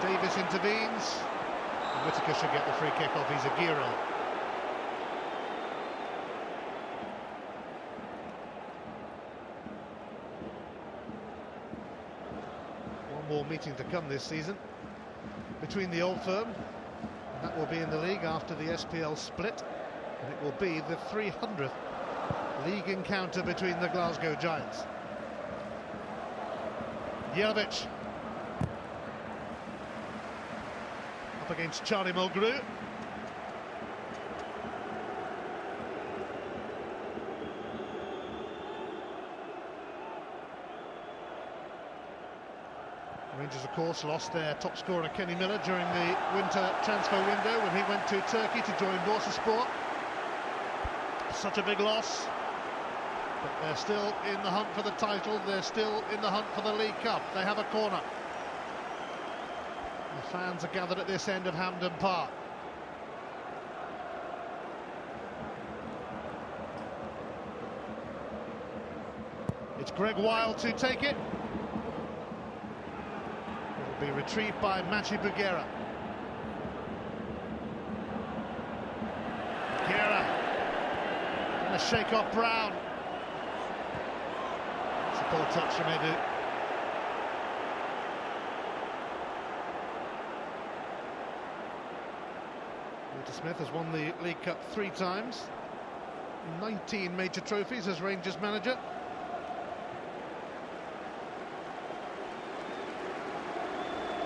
Davis intervenes. And Whittaker should get the free kick off. He's a Giro. One more meeting to come this season between the Old Firm. That will be in the league after the SPL split, and it will be the 300th league encounter between the Glasgow Giants. Jelavic up against Charlie Mulgrew. Rangers, of course, lost their top scorer Kenny Miller during the winter transfer window when he went to Turkey to join Bursaspor. Such a big loss, but they're still in the hunt for the title. They're still in the hunt for the League Cup. They have a corner. The fans are gathered at this end of Hampden Park. It's Greg Wild to take it. Be retrieved by Machi Bagheera. Bagheera to shake off Brown. It's a poor touch from Edu. Smith has won the League Cup 3 times, 19 major trophies as Rangers manager.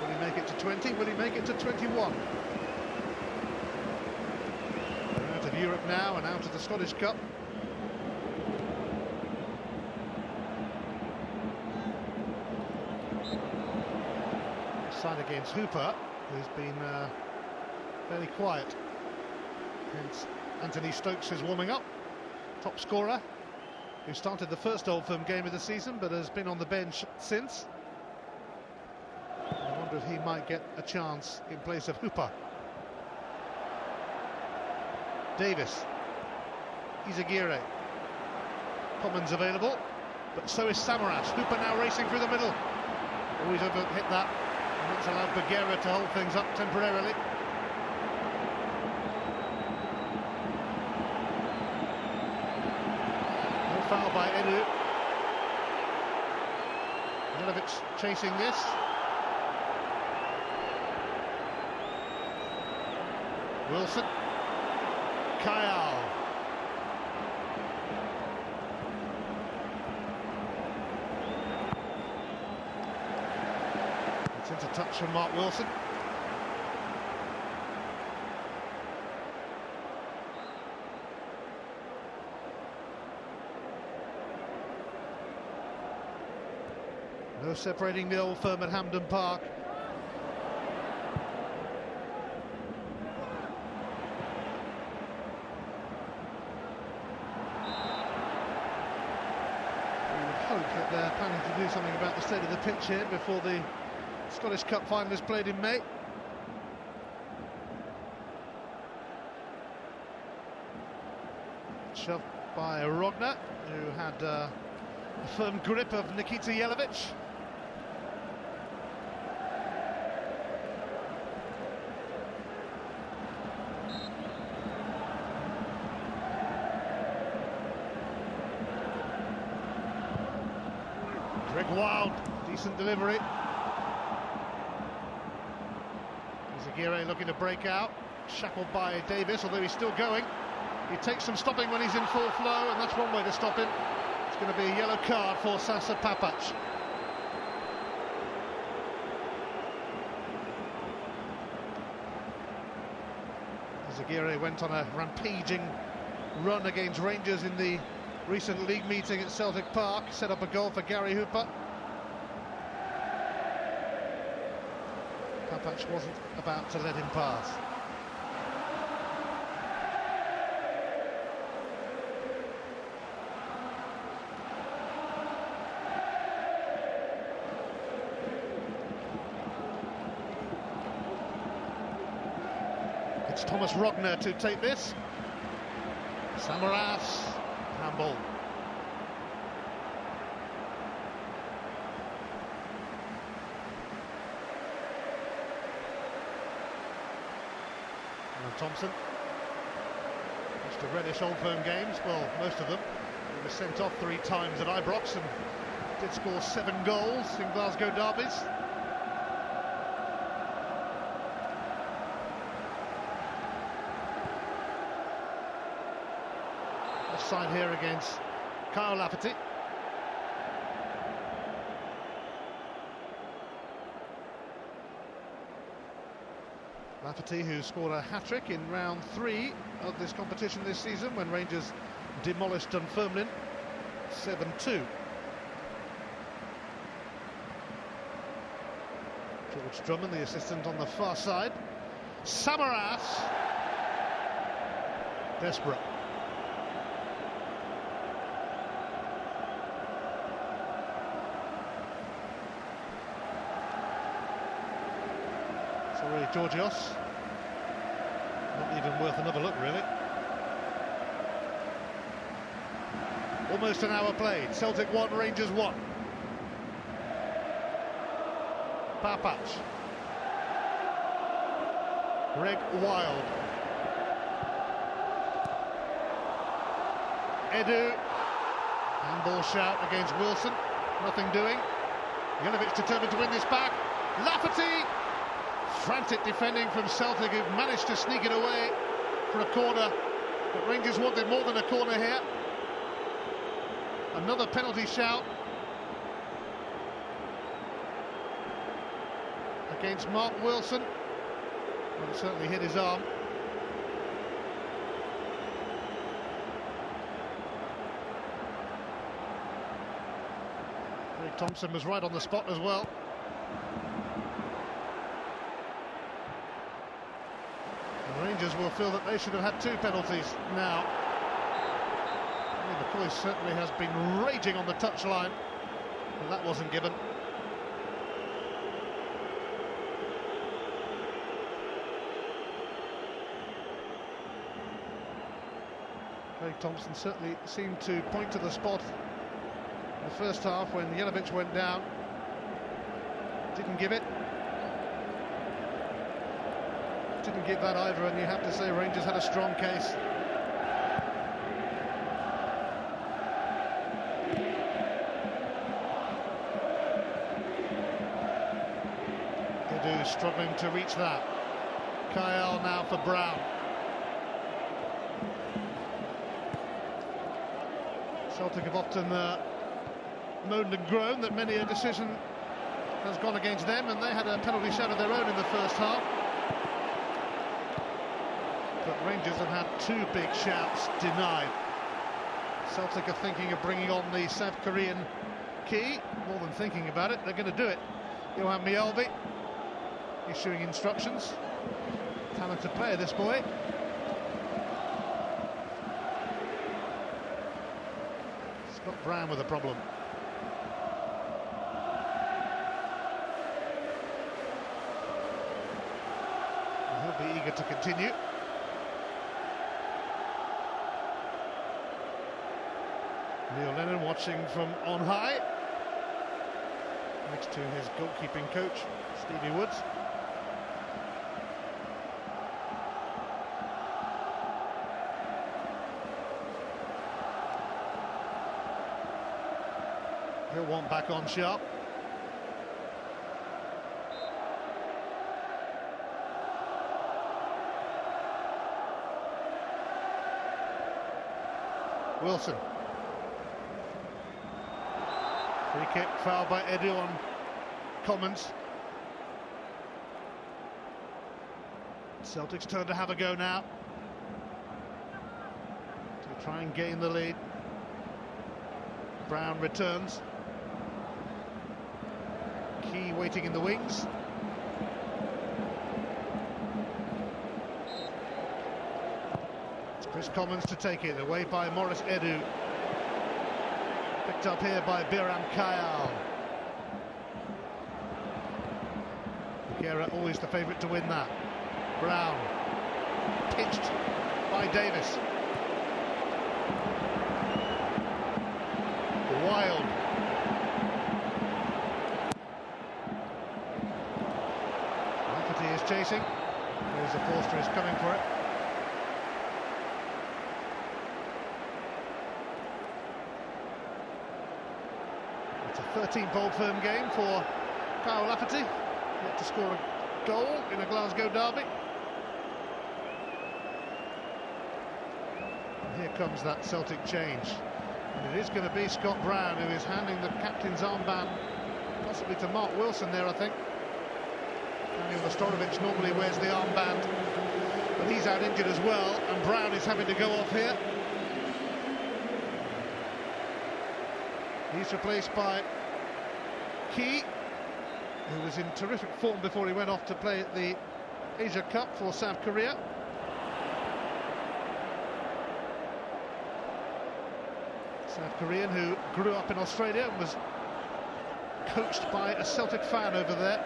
Will he make it to 20? Will he make it to 21? They're out of Europe now and out of the Scottish Cup. Side against Hooper, who's been fairly quiet. Hence, Anthony Stokes is warming up, top scorer, who started the first Old Firm game of the season but has been on the bench since. I wonder if he might get a chance in place of Hooper. Davis, Izaguirre, Commons available, but so is Samaras. Hooper now racing through the middle. Always over hit that, and that's allowed Bagheera to hold things up temporarily. Foul by Edu. Milovic chasing this. Wilson. Kyle. It's into touch from Mark Wilson. No separating the Old Firm at Hampden Park. We would hope that they're planning to do something about the state of the pitch here before the Scottish Cup final is played in May. Shoved by Rogner, who had a firm grip of Nikita Jelavic. Greg Wild, decent delivery. Izaguirre looking to break out, shackled by Davis, although he's still going. He takes some stopping when he's in full flow, and that's one way to stop him. It's going to be a yellow card for Sasa Papac. Izaguirre went on a rampaging run against Rangers in the recent league meeting at Celtic Park, set up a goal for Gary Hooper. Papac wasn't about to let him pass. It's Thomas Rogner to take this. Samaras, handball. And Thompson. Mr. Reddish Old Firm games, well, most of them. He was sent off 3 times at Ibrox and did score 7 goals in Glasgow derbies. Offside here against Kyle Lafferty. Lafferty, who scored a hat-trick in round 3 of this competition this season when Rangers demolished Dunfermline 7-2. George Drummond, the assistant on the far side. Samaras. Desperate. Sorry, Georgios. Not even worth another look, really. Almost an hour played. Celtic 1, Rangers 1. Papac. Greg Wild. Edu. Handball shout against Wilson. Nothing doing. Jelic determined to win this back. Lafferty. Frantic defending from Celtic, who've managed to sneak it away for a corner. But Rangers wanted more than a corner here. Another penalty shout against Mark Wilson. Well, it certainly hit his arm. Craig Thompson was right on the spot as well. The Rangers will feel that they should have had 2 penalties now. McCoy certainly has been raging on the touchline, but that wasn't given. Craig Thompson certainly seemed to point to the spot in the first half when Jelic went down. Didn't give it. Didn't give that either, and you have to say Rangers had a strong case. Edu struggling to reach that. Kyle now for Brown. Celtic have often moaned and groaned that many a decision has gone against them, and they had a penalty shot of their own in the first half. But Rangers have had 2 big shouts denied. Celtic are thinking of bringing on the South Korean key. More than thinking about it, they're going to do it. Johan Mjällby issuing instructions. Talented player, this boy. Scott Brown with a problem. And he'll be eager to continue. Neil Lennon watching from on high, next to his goalkeeping coach, Stevie Woods. He'll want back on sharp. Wilson. Free kick, foul by Edu on Commons. Celtic's turn to have a go now to try and gain the lead. Brown returns. Key waiting in the wings. It's Chris Commons to take it, away by Maurice Edu. Picked up here by Biram Kayal. Guerra always the favourite to win that. Brown, pinched by Davis. Wild. Lafferty is chasing. Here's the Forster is coming for it. It's a 13th Old Firm game for Kyle Lafferty. Yet to score a goal in a Glasgow derby. And here comes that Celtic change. And it is going to be Scott Brown who is handing the captain's armband possibly to Mark Wilson there, I think. Daniel Nastorovic normally wears the armband, but he's out injured as well, and Brown is having to go off here. He's replaced by Key, who was in terrific form before he went off to play at the Asia Cup for South Korea. South Korean who grew up in Australia and was coached by a Celtic fan over there.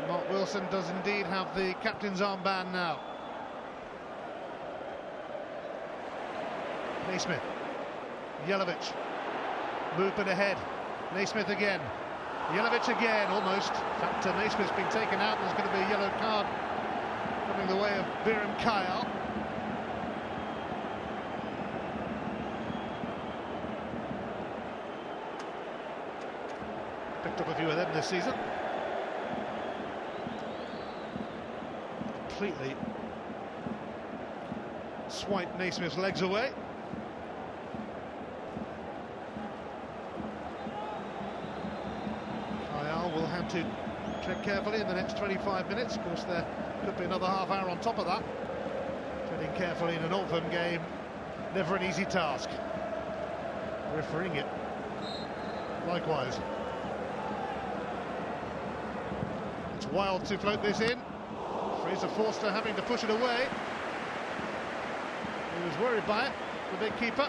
Mark Wilson does indeed have the captain's armband now. Naismith, Jelic, movement ahead, Naismith again, Jelavic again, almost. In fact, Naismith's been taken out. There's going to be a yellow card coming the way of Biram Kayal. Picked up a few of them this season. Completely swiped Naismith's legs away. Kayal will have to tread carefully in the next 25 minutes. Of course, there could be another half hour on top of that. Treading carefully in an Oldham game, never an easy task. Refereeing it likewise. It's Wild to float this in. Fraser Forster having to push it away. He was worried by it, the big keeper.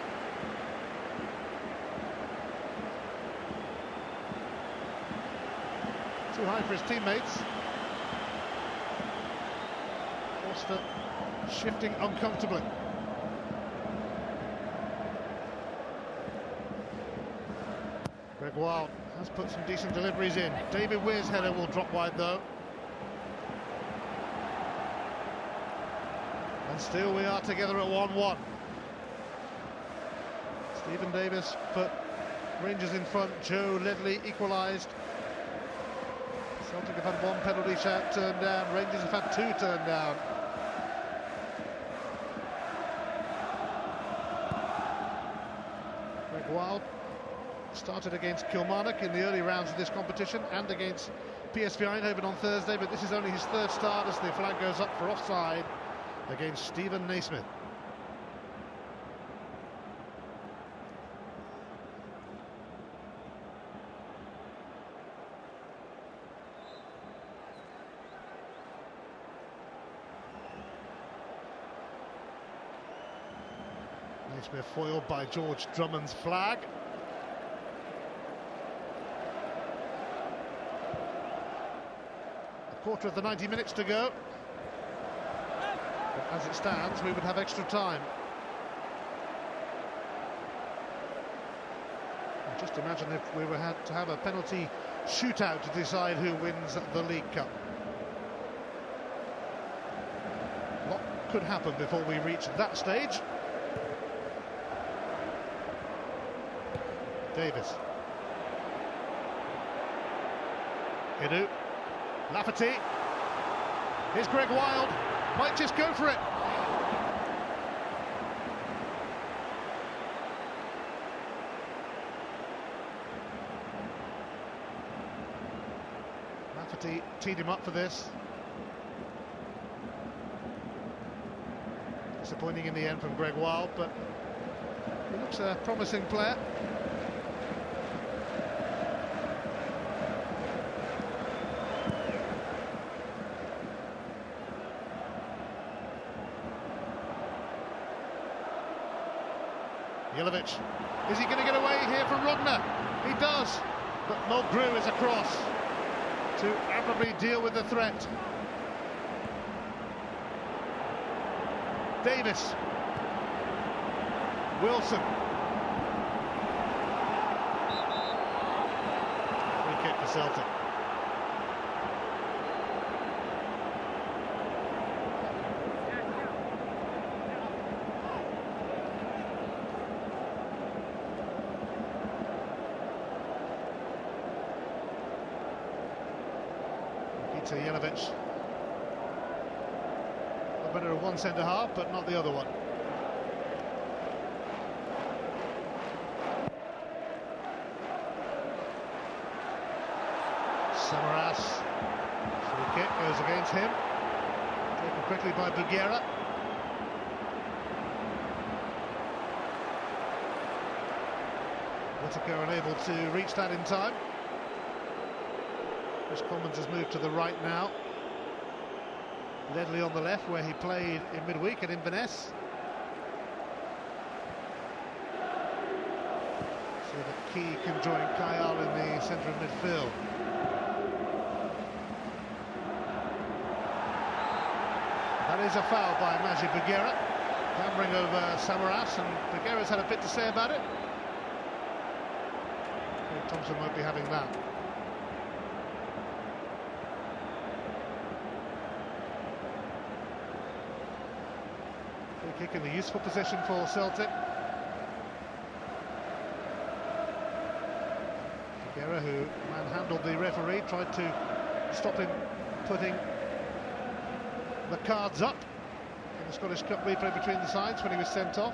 Too high for his teammates. Forster shifting uncomfortably. Greg Wild has put some decent deliveries in. David Weir's header will drop wide though. And still we are together at 1-1. Stephen Davis put Rangers in front. Joe Ledley equalised. Celtic have had one penalty shot turned down. Rangers have had two turned down. Greg Wild started against Kilmarnock in the early rounds of this competition and against PSV Eindhoven on Thursday, but this is only his third start as the flag goes up for offside against Stephen Naismith. Naismith foiled by George Drummond's flag. A quarter of the 90 minutes to go. But as it stands, we would have extra time. And just imagine if we were had to have a penalty shootout to decide who wins the League Cup. What could happen before we reach that stage? Davis. Idu. Lafferty. Here's Greg Wild. Might just go for it. Lafferty teed him up for this. Disappointing in the end from Greg Wild, but he looks a promising player. Jelavic, is he going to get away here from Rudner? He does, but Mulgrew is across to admirably deal with the threat. Davis, Wilson. Free kick for Celtic. To Jelavic. A better of one centre half, but not the other one. Samaras. Free kick goes against him. Taken quickly by Bugera. Whittaker unable to reach that in time. Chris Commons has moved to the right now. Ledley on the left, where he played in midweek at Inverness. So that Key can join Kayal in the centre of midfield. That is a foul by Maji Bugera. Clambering over Samaras, and Bugera's had a bit to say about it. Thompson won't be having that. kick in a useful position for Celtic. Guerra, who manhandled the referee, tried to stop him putting the cards up in the Scottish Cup replay between the sides when he was sent off.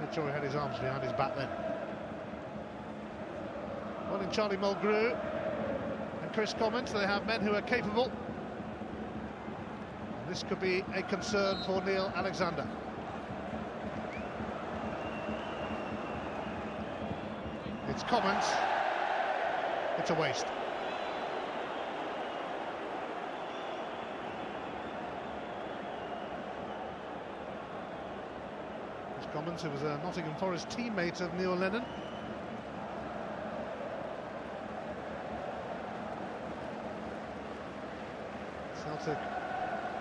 Not sure he had his arms behind his back then. Well, in Charlie Mulgrew and Chris Commons, they have men who are capable. And this could be a concern for Neil Alexander. It's Commons. It's a waste. It's Commons, who was a Nottingham Forest teammate of Neil Lennon. Celtic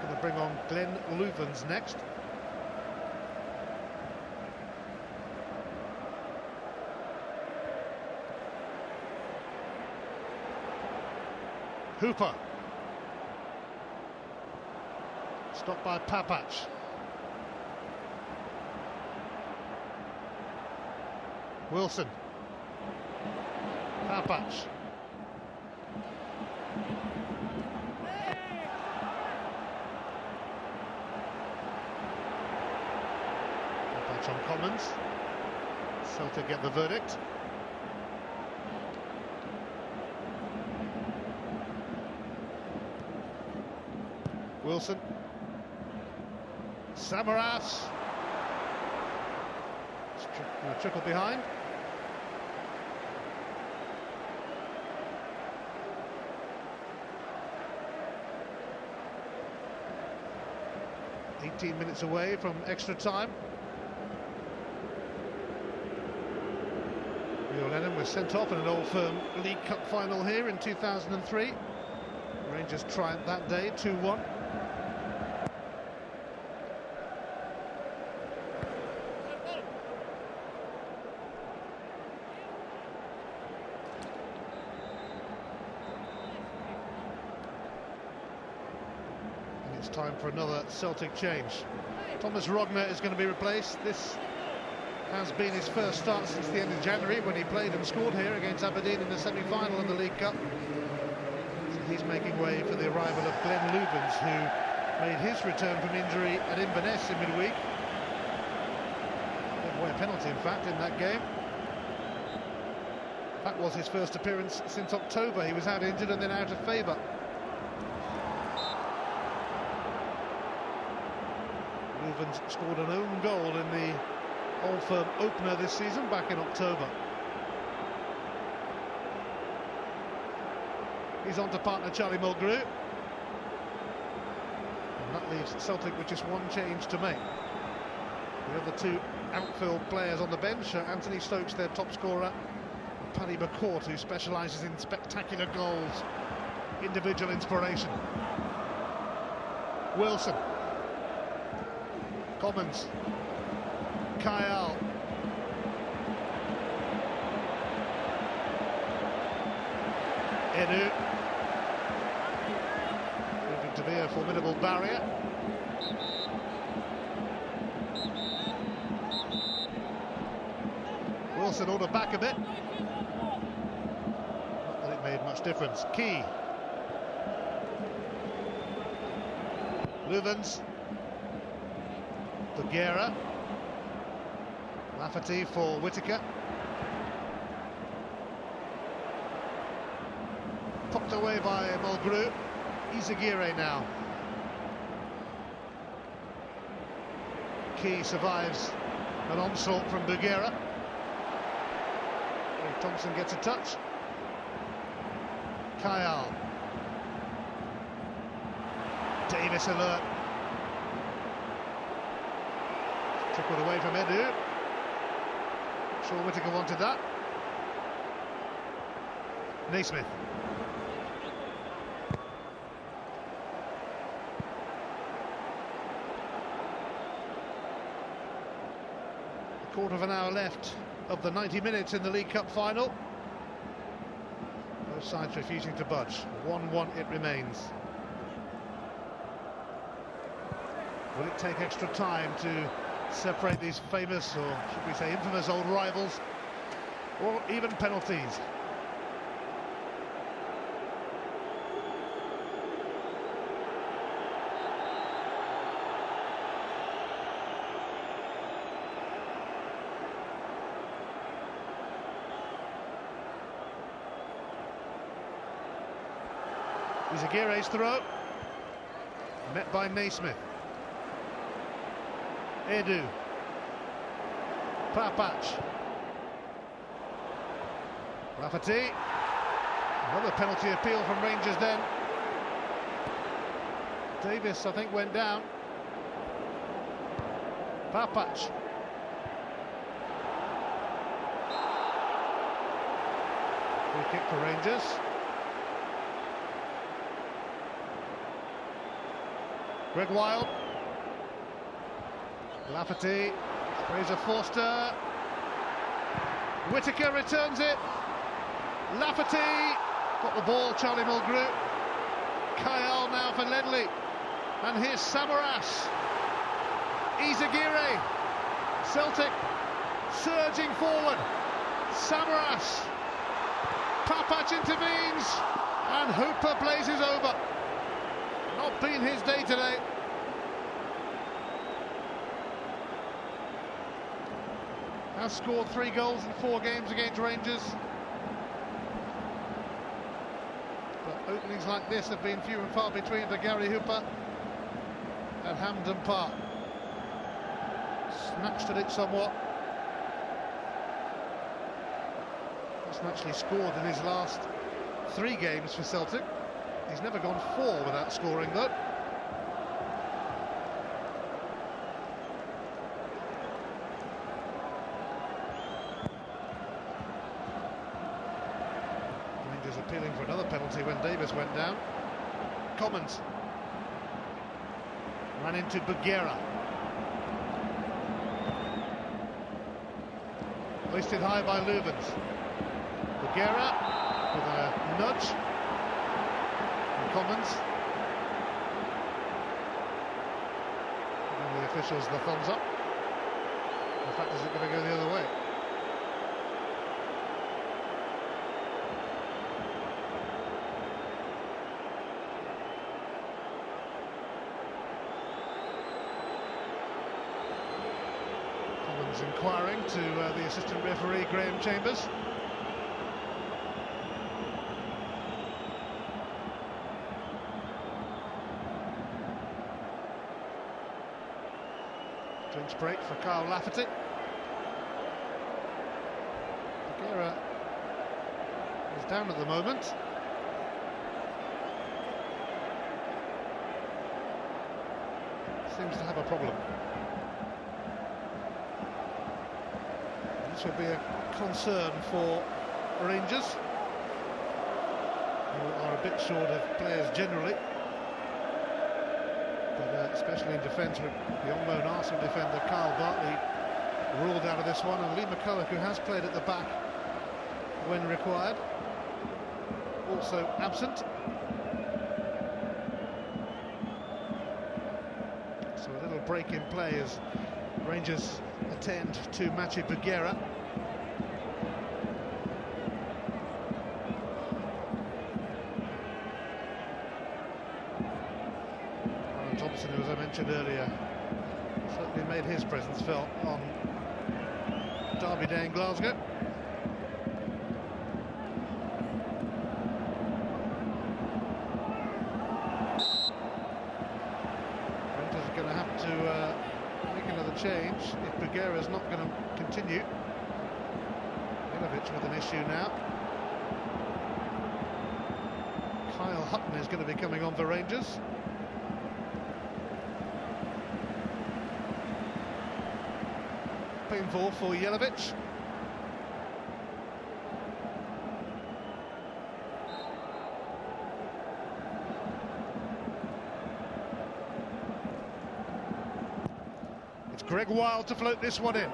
going to bring on Glenn Louvens next. Hooper. Stopped by Papach. Wilson. Papach. Papach on Commons. Celtic get the verdict. Wilson. Samaras. Trickle behind. "18 minutes away from extra time. Neil Lennon was sent off in an Old Firm League Cup final here in 2003. Rangers triumphed that day, 2-1. It's time for another Celtic change. Thomas Rogner is going to be replaced. This has been his first start since the end of January, when he played and scored here against Aberdeen in the semi-final of the League Cup. So he's making way for the arrival of Glenn Louvens, who made his return from injury at Inverness in midweek. Gave away a penalty, in fact, in that game. That was his first appearance since October. He was out injured and then out of favour. Louvens scored an own goal in the Old Firm opener this season back in October. He's on to partner Charlie Mulgrew. And that leaves Celtic with just one change to make. The other two outfield players on the bench are Anthony Stokes, their top scorer, and Paddy McCourt, who specialises in spectacular goals, individual inspiration. Wilson. Commons. Kyle. Edu. Proving to be a formidable barrier. Wilson ordered back a bit. Not that it made much difference. Key. Louvens. Guerra. Lafferty for Whittaker. Popped away by Mulgrew. Izagirre now. Key survives an onslaught from Buguera. Thompson gets a touch. Kyle. Davis alert. Trickled away from Edu. Sure Whittaker wanted that. Naismith. A quarter of an hour left of the 90 minutes in the League Cup final. Both sides refusing to budge. 1-1 it remains. Will it take extra time to separate these famous, or should we say infamous, old rivals, or even penalties? Aguirre's throw, met by Naismith. Edu, Papac, Lafferty. Another penalty appeal from Rangers then. Davis, I think, went down. Papac. Free kick for Rangers. Greg Wild, Lafferty, Fraser Forster, Whittaker returns it, Lafferty, got the ball, Charlie Mulgrew, Kyle now for Ledley, and here's Samaras, Aguirre, Celtic surging forward, Samaras, Papac intervenes, and Hooper blazes over. Not been his day today. Has scored 3 goals in 4 games against Rangers. But openings like this have been few and far between for Gary Hooper at Hampden Park. Snatched at it somewhat. Hasn't actually scored in his last 3 games for Celtic. He's never gone 4 without scoring, though. Rangers appealing for another penalty when Davis went down. Commons ran into Bagheera. Hoisted high by Lubens. Bagheera with a nudge. Commons. Giving the officials the thumbs up. In fact, is it going to go the other way? Commons inquiring to the assistant referee, Graham Chambers. Drinks break for Kyle Lafferty. Bagheera is down at the moment. Seems to have a problem. This will be a concern for Rangers, who are a bit short of players generally. But especially in defence, the on-loan Arsenal defender Kyle Bartley ruled out of this one, and Lee McCulloch, who has played at the back when required, also absent. So a little break in play as Rangers attend to Maciej Bagheera. Thompson, who, as I mentioned earlier, certainly made his presence felt on Derby Day in Glasgow. Rangers are going to have to make another change if Bagheera is not going to continue. Milovic with an issue now. Kyle Hutton is going to be coming on for Rangers. Painful for Jelavic. It's Greg Wild to float this one in.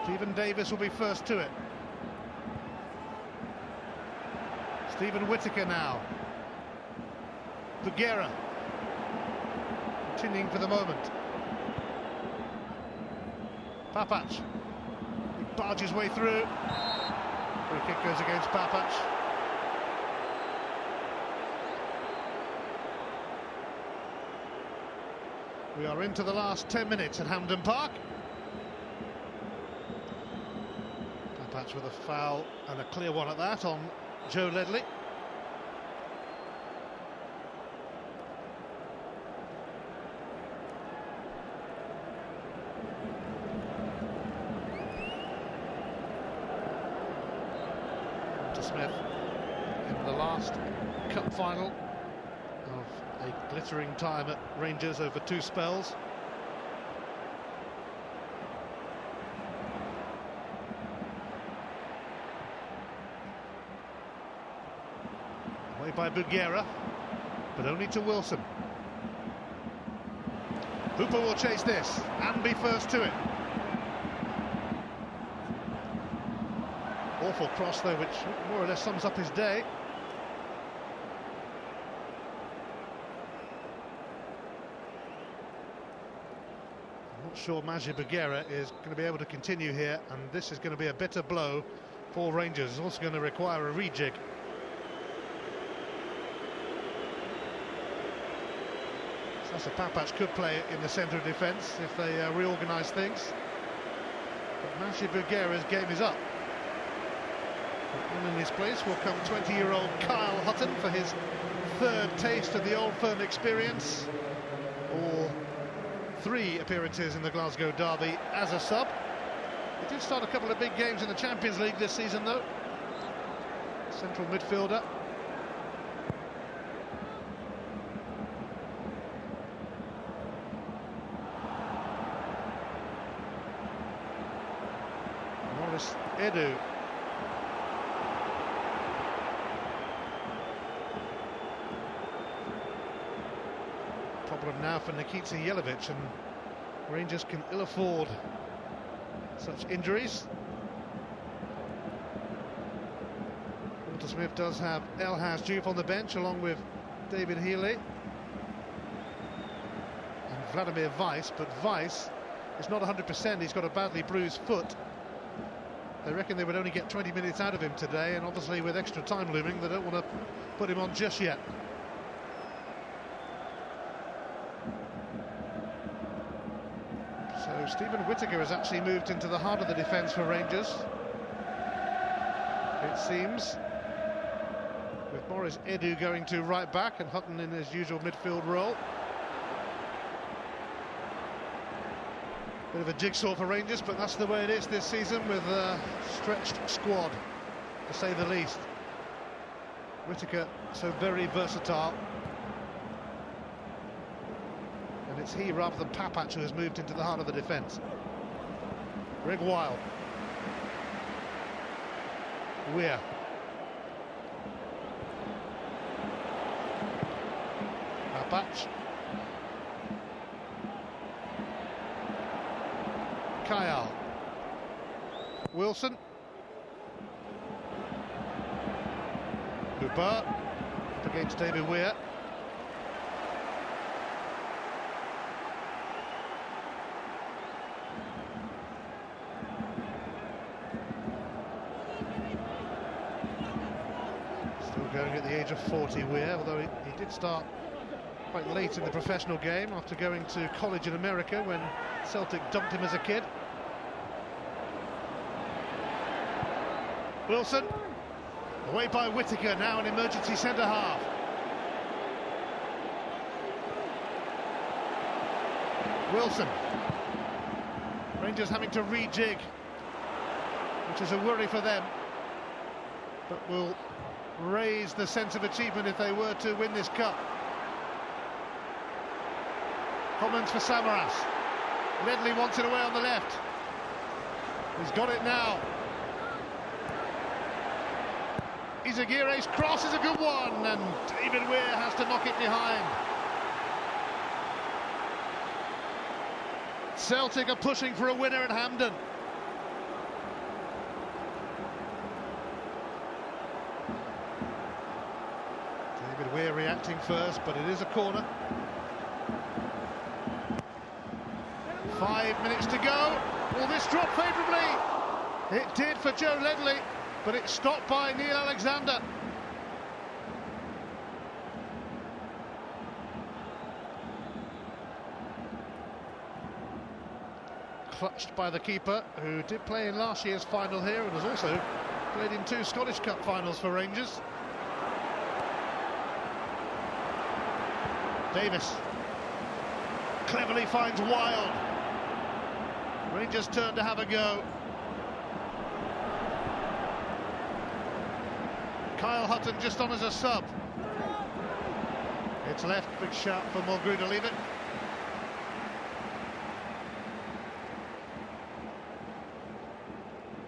Stephen Davis will be first to it. Stephen Whittaker now. Bagheera. continuing for the moment. Papac. He barges way through. Free kick goes against Papac. We are into the last 10 minutes at Hampden Park. Papac with a foul, and a clear one at that, on Joe Ledley. Smith in the last cup final of a glittering time at Rangers over 2 spells. Away by Bugera, but only to Wilson. Hooper will chase this and be first to it. Awful cross though, which more or less sums up his day. I'm not sure Maji Bugera is going to be able to continue here, and this is going to be a bitter blow for Rangers. It's also going to require a rejig. Sasa Papac could play in the centre of defence if they reorganise things. But Maji Bugera's game is up. And in his place will come 20-year-old Kyle Hutton for his 3rd taste of the Old Firm experience, or 3 appearances in the Glasgow derby as a sub. He did start a couple of big games in the Champions League this season though. Central midfielder. Morris Edu. Problem now for Nikita Jelavic, and Rangers can ill afford such injuries. Walter Smith does have Elhaz Diouf on the bench along with David Healy and Vladimir Weiss, but Weiss is not 100%. He's got a badly bruised foot. They reckon they would only get 20 minutes out of him today, and obviously with extra time looming they don't want to put him on just yet. So Stephen Whittaker has actually moved into the heart of the defence for Rangers, it seems, with Morris Edu going to right back and Hutton in his usual midfield role. Bit of a jigsaw for Rangers, but that's the way it is this season, with a stretched squad, to say the least. Whittaker so very versatile. And it's he rather than Papac who has moved into the heart of the defence. Greg Wild. Weir. Papac. Kyle. Wilson. Hooper up against David Weir. Still going at the age of 40, Weir, although he did start quite late in the professional game after going to college in America when Celtic dumped him as a kid. Wilson, away by Whittaker, now an emergency centre-half. Wilson. Rangers having to rejig, which is a worry for them, but will raise the sense of achievement if they were to win this cup. Commons for Samaras. Ledley wants it away on the left. He's got it now. Izaguirre's cross is a good one, and David Weir has to knock it behind. Celtic are pushing for a winner at Hampden. David Weir reacting first, but it is a corner. 5 minutes to go. Will this drop favourably? It did for Joe Ledley, but it's stopped by Neil Alexander. Clutched by the keeper, who did play in last year's final here and has also played in 2 Scottish Cup finals for Rangers. Davis cleverly finds Wild. Rangers' turn to have a go. Kyle Hutton just on as a sub. It's left, big shout for Mulgrew to leave it.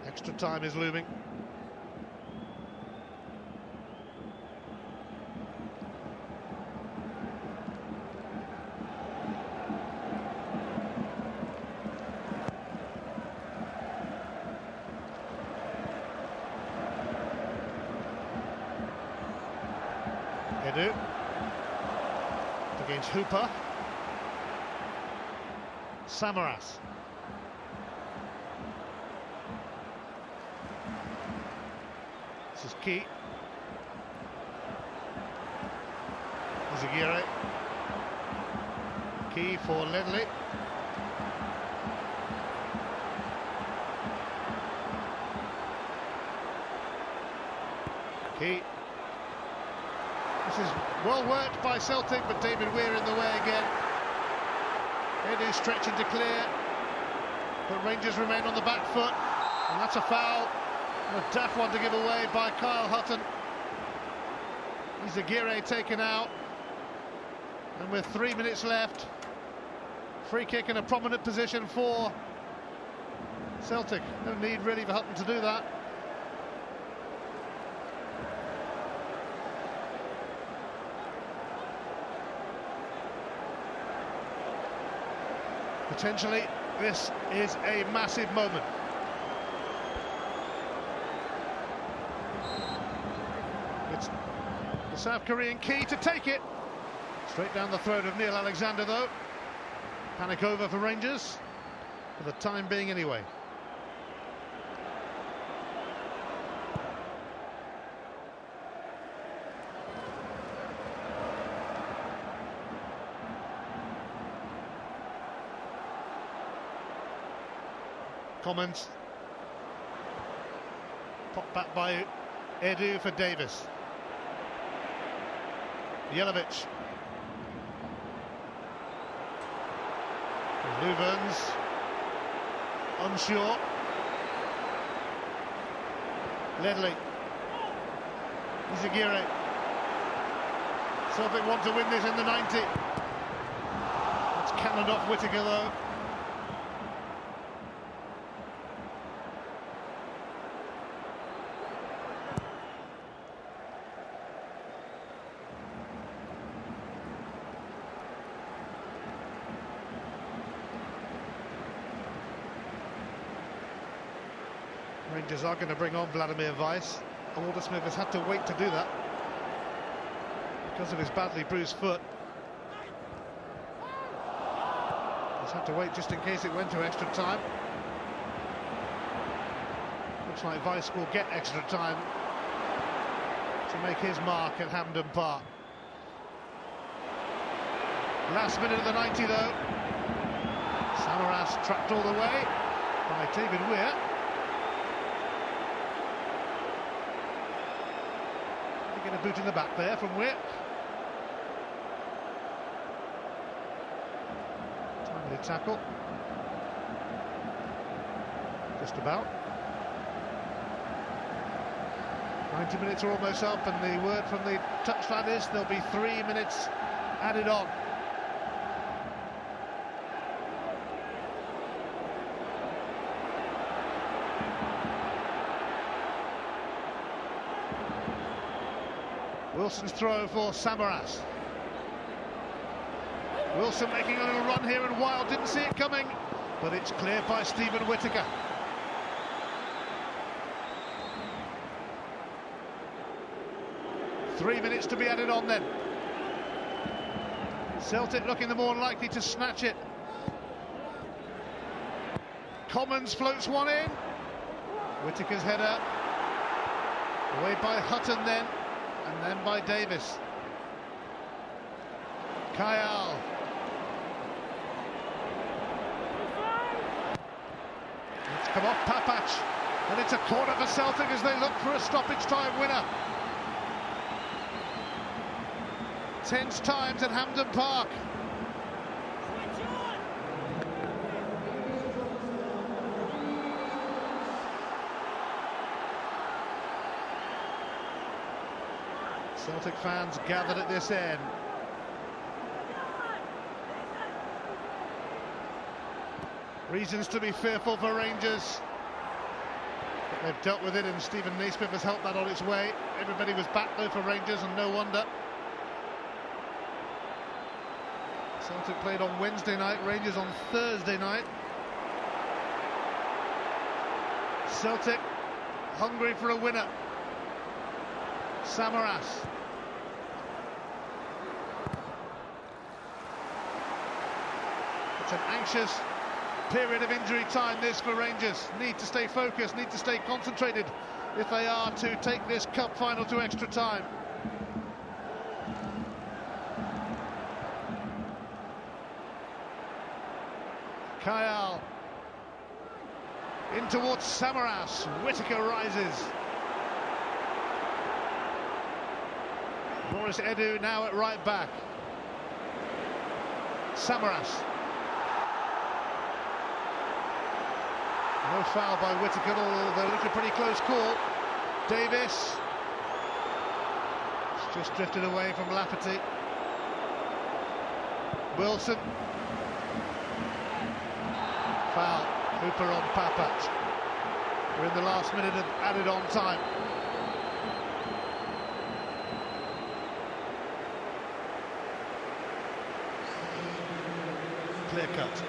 Extra time is looming. Edu against Hooper. Samaras. This is Key. Zaguirre. Key for Ledley. Key. This is well worked by Celtic, but David Weir in the way again. Edu stretching to clear, but Rangers remain on the back foot, and that's a foul. A daft one to give away by Kyle Hutton. Zaguirre taken out, and with 3 minutes left, free kick in a prominent position for Celtic. No need really for Hutton to do that. Potentially, this is a massive moment. It's the South Korean Key to take it. Straight down the throat of Neil Alexander, though. Panic over for Rangers, for the time being anyway. Comments. Pop back by Edu for Davis. Jelavic. Luvens. Unsure. Ledley. Zaguirre. Celtic want to win this in the 90. It's cannoned off Whittaker, though. Rangers are going to bring on Vladimir Weiss. Aldersmith has had to wait to do that because of his badly bruised foot. He's had to wait just in case it went to extra time. Looks like Weiss will get extra time to make his mark at Hampden Park. Last minute of the 90, though. Samaras trapped all the way by David Weir. Get a boot in the back there from Weir. Timely tackle. Just about. 90 minutes are almost up, and the word from the touchline is there'll be 3 minutes added on. Wilson's throw for Samaras. Wilson making a little run here, and Wild didn't see it coming, but it's cleared by Stephen Whittaker. Three minutes to be added on then. Celtic looking the more likely to snatch it. Commons floats one in. Whittaker's header. Away by Hutton then, and then by Davis. Kyle. It's come off Papac, and it's a corner for Celtic as they look for a stoppage time winner. Tense times at Hampden Park. Celtic fans gathered at this end. Reasons to be fearful for Rangers. But they've dealt with it, and Stephen Naismith has helped that on its way. Everybody was back though for Rangers, and no wonder. Celtic played on Wednesday night, Rangers on Thursday night. Celtic hungry for a winner. Samaras. It's an anxious period of injury time this for Rangers. Need to stay focused, need to stay concentrated if they are to take this cup final to extra time. Kyle in towards Samaras. Whittaker rises. Boris Edu now at right back. Samaras. No foul by Whittaker, although looking a pretty close call. Davis. It's just drifted away from Lafferty. Wilson. Foul. Hooper on Papac. We're in the last minute of added on time. Clear cut.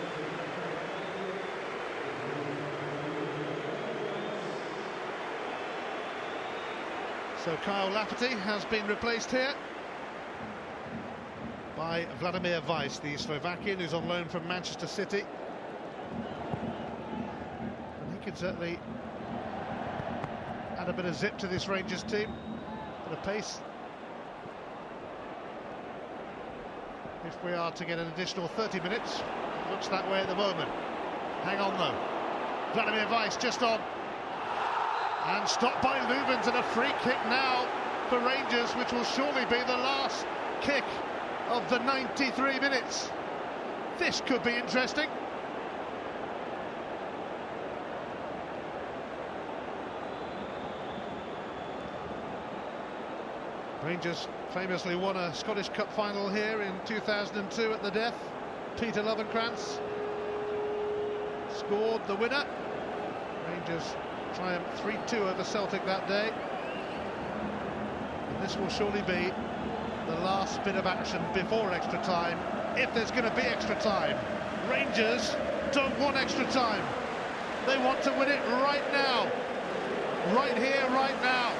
So Kyle Lafferty has been replaced here by Vladimir Weiss, the Slovakian who's on loan from Manchester City. And he can certainly add a bit of zip to this Rangers team, a bit of pace. If we are to get an additional 30 minutes, it looks that way at the moment. Hang on though. Vladimir Weiss just on. And stopped by Lubens, and a free kick now for Rangers, which will surely be the last kick of the 93 minutes. This could be interesting. Rangers famously won a Scottish Cup final here in 2002 at the death. Peter Lovenkrands scored the winner. Rangers triumph 3-2 over Celtic that day. And this will surely be the last bit of action before extra time, if there's going to be extra time. Rangers don't want extra time. They want to win it right now. Right here, right now.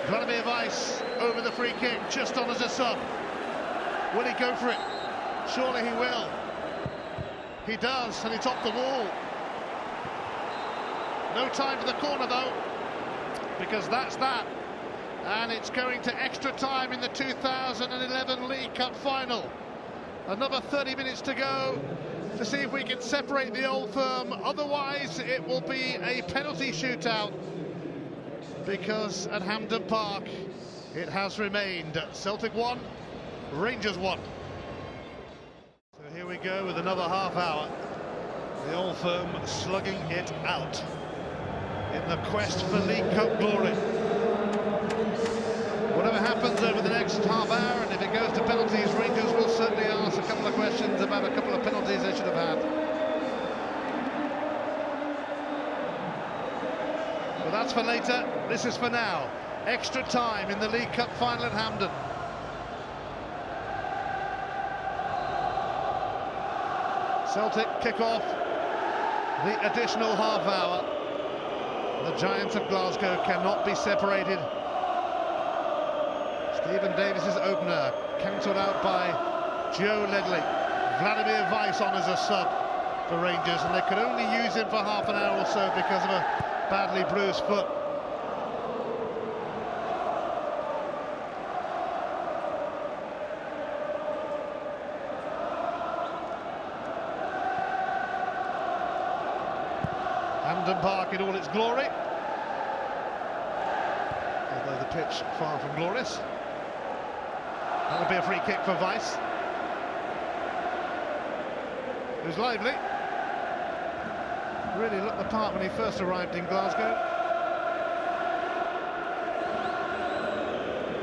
Vladimir Weiss over the free kick, just on as a sub. Will he go for it? Surely he will. He does, and it's off the wall. No time for the corner though, because that's that. And it's going to extra time in the 2011 League Cup final. Another 30 minutes to go to see if we can separate the Old Firm. Otherwise, it will be a penalty shootout, because at Hampden Park it has remained Celtic 1, Rangers 1. So here we go with another half hour. The Old Firm slugging it out in the quest for League Cup glory. Whatever happens over the next half hour, and if it goes to penalties, Rangers will certainly ask a couple of questions about a couple of penalties they should have had. But that's for later. This is for now. Extra time in the League Cup final at Hampden. Celtic kick off the additional half hour. The Giants of Glasgow cannot be separated. Stephen Davis's opener, cancelled out by Joe Ledley. Vladimir Weiss on as a sub for Rangers, and they could only use him for half an hour or so because of a badly bruised foot. Hampden Park in all its glory, although the pitch far from glorious. That would be a free kick for Weiss. It was lively. Really looked the part when he first arrived in Glasgow.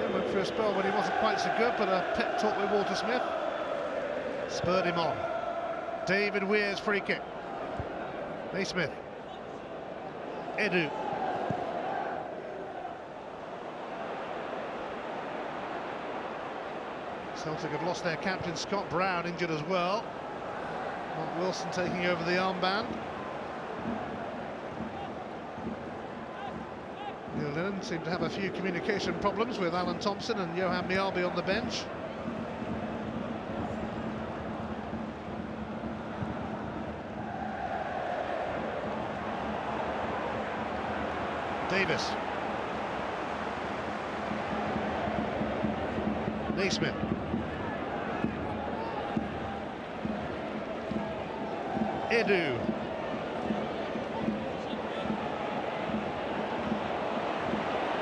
Then went through a spell when he wasn't quite so good, but a pep talk with Walter Smith spurred him on. David Weir's free kick. Naismith. Edu. Celtic have lost their captain Scott Brown, injured as well. Mark Wilson taking over the armband. Neil Lennon seemed to have a few communication problems with Alan Thompson and Johan Mjällby on the bench. Davis. Naismith. Edu.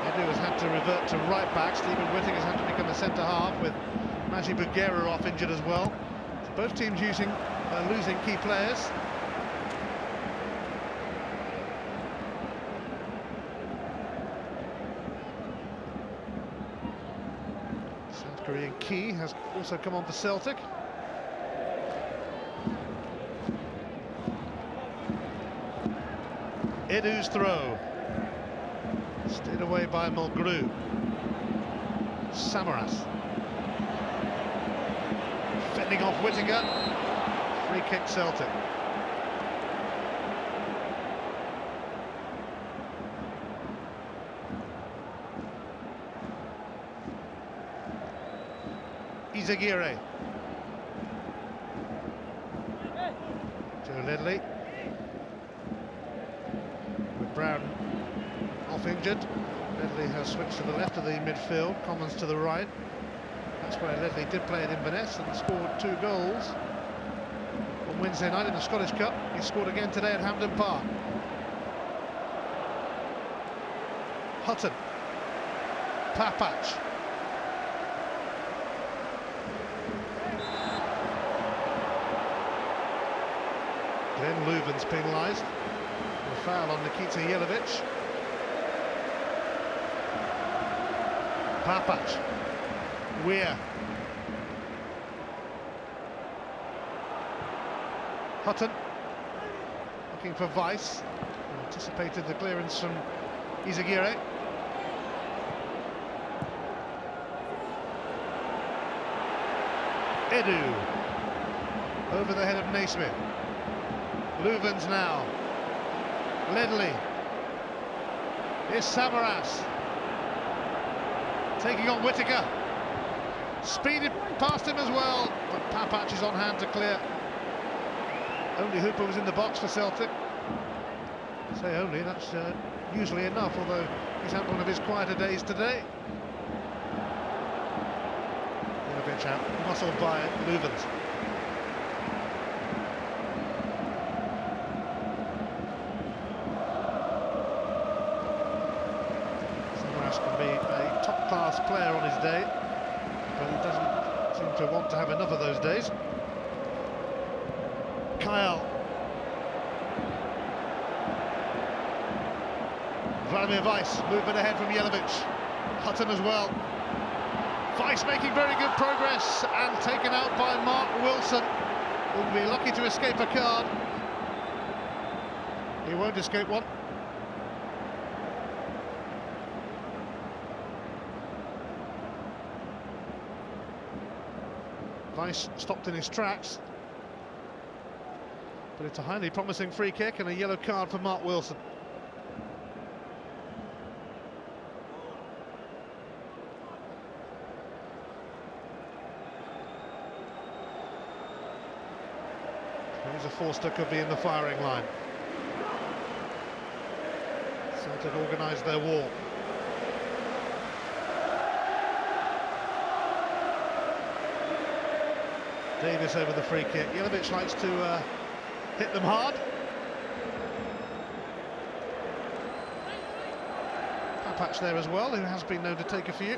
Edu has had to revert to right back. Stephen Whitting has had to become a centre half with Maji Bugera off injured as well. So both teams losing key players. South Korean Key has also come on for Celtic. Edu's throw. Stayed away by Mulgrew. Samaras. Fending off Whittaker. Free kick Celtic. Izaguirre. Joe Ledley. With Brown off injured. Ledley has switched to the left of the midfield, Commons to the right. That's where Ledley did play at Inverness and scored 2 goals on Wednesday night in the Scottish Cup. He scored again today at Hampden Park. Hutton. Papach. Glenn Leuven's penalised. A foul on Nikita Jelavic. Papach. Weir. Hutton. Looking for Weiss. Anticipated the clearance from Izaguirre. Edu. Over the head of Naismith. Leuven's now. Ledley. Here's Samaras. Taking on Whittaker. Speeded past him as well, but Papach is on hand to clear. Only Hooper was in the box for Celtic. I say only, that's usually enough, although he's had one of his quieter days today. Jelavic out, muscled by Leuven's. Can be a top-class player on his day, but he doesn't seem to want to have enough of those days. Kyle. Vladimir Weiss, movement ahead from Jelavic. Hutton as well. Weiss making very good progress and taken out by Mark Wilson, who will be lucky to escape a card. He won't escape one. Weiss stopped in his tracks, but it's a highly promising free kick and a yellow card for Mark Wilson. Fraser Forster could be in the firing line. Celtic organised their wall. Davis over the free kick. Jelavic likes to hit them hard. Papach there as well, who has been known to take a few.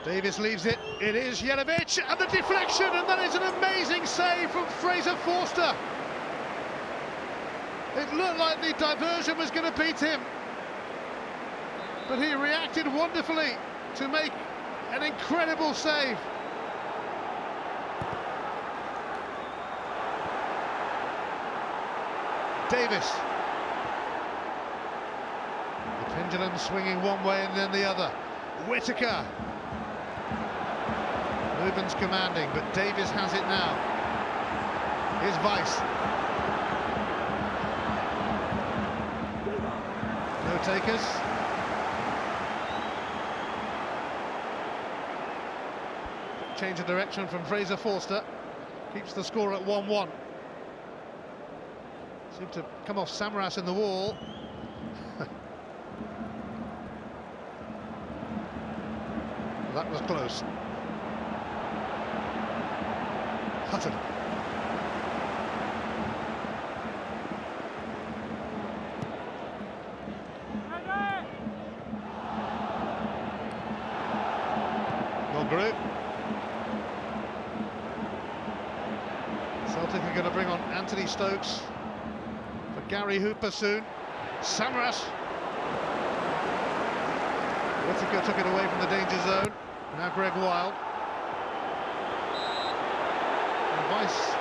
Davis leaves it. It is Jelavic, and the deflection, and that is an amazing save from Fraser Forster. It looked like the diversion was going to beat him, but he reacted wonderfully to make an incredible save. Davis. The pendulum swinging one way and then the other. Whittaker. Ruben's commanding, but Davis has it now. Here's Weiss. No takers. Change of direction from Fraser Forster. Keeps the score at 1-1. Seemed to come off Samaras in the wall. That was close. Hutton. Mulgrew. Celtic are going to bring on Anthony Stokes for Gary Hooper soon. Samaras. Whittaker took it away from the danger zone. Now Greg Wild. Weiss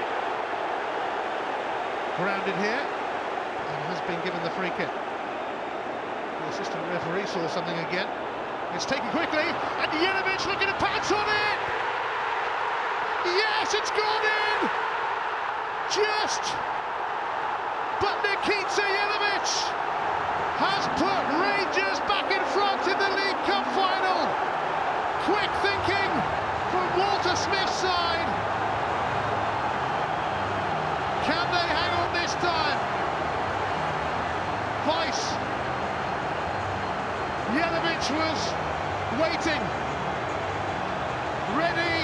grounded here and has been given the free kick. The assistant referee saw something again. It's taken quickly, and Jelavic looking to pounce on it! Yes, it's gone in! Just! But Nikita Jelavic has put Rangers back in front in the League Cup final! Quick thinking from Walter Smith's side. Can they hang on this time? Weiss. Jelavic was waiting, ready,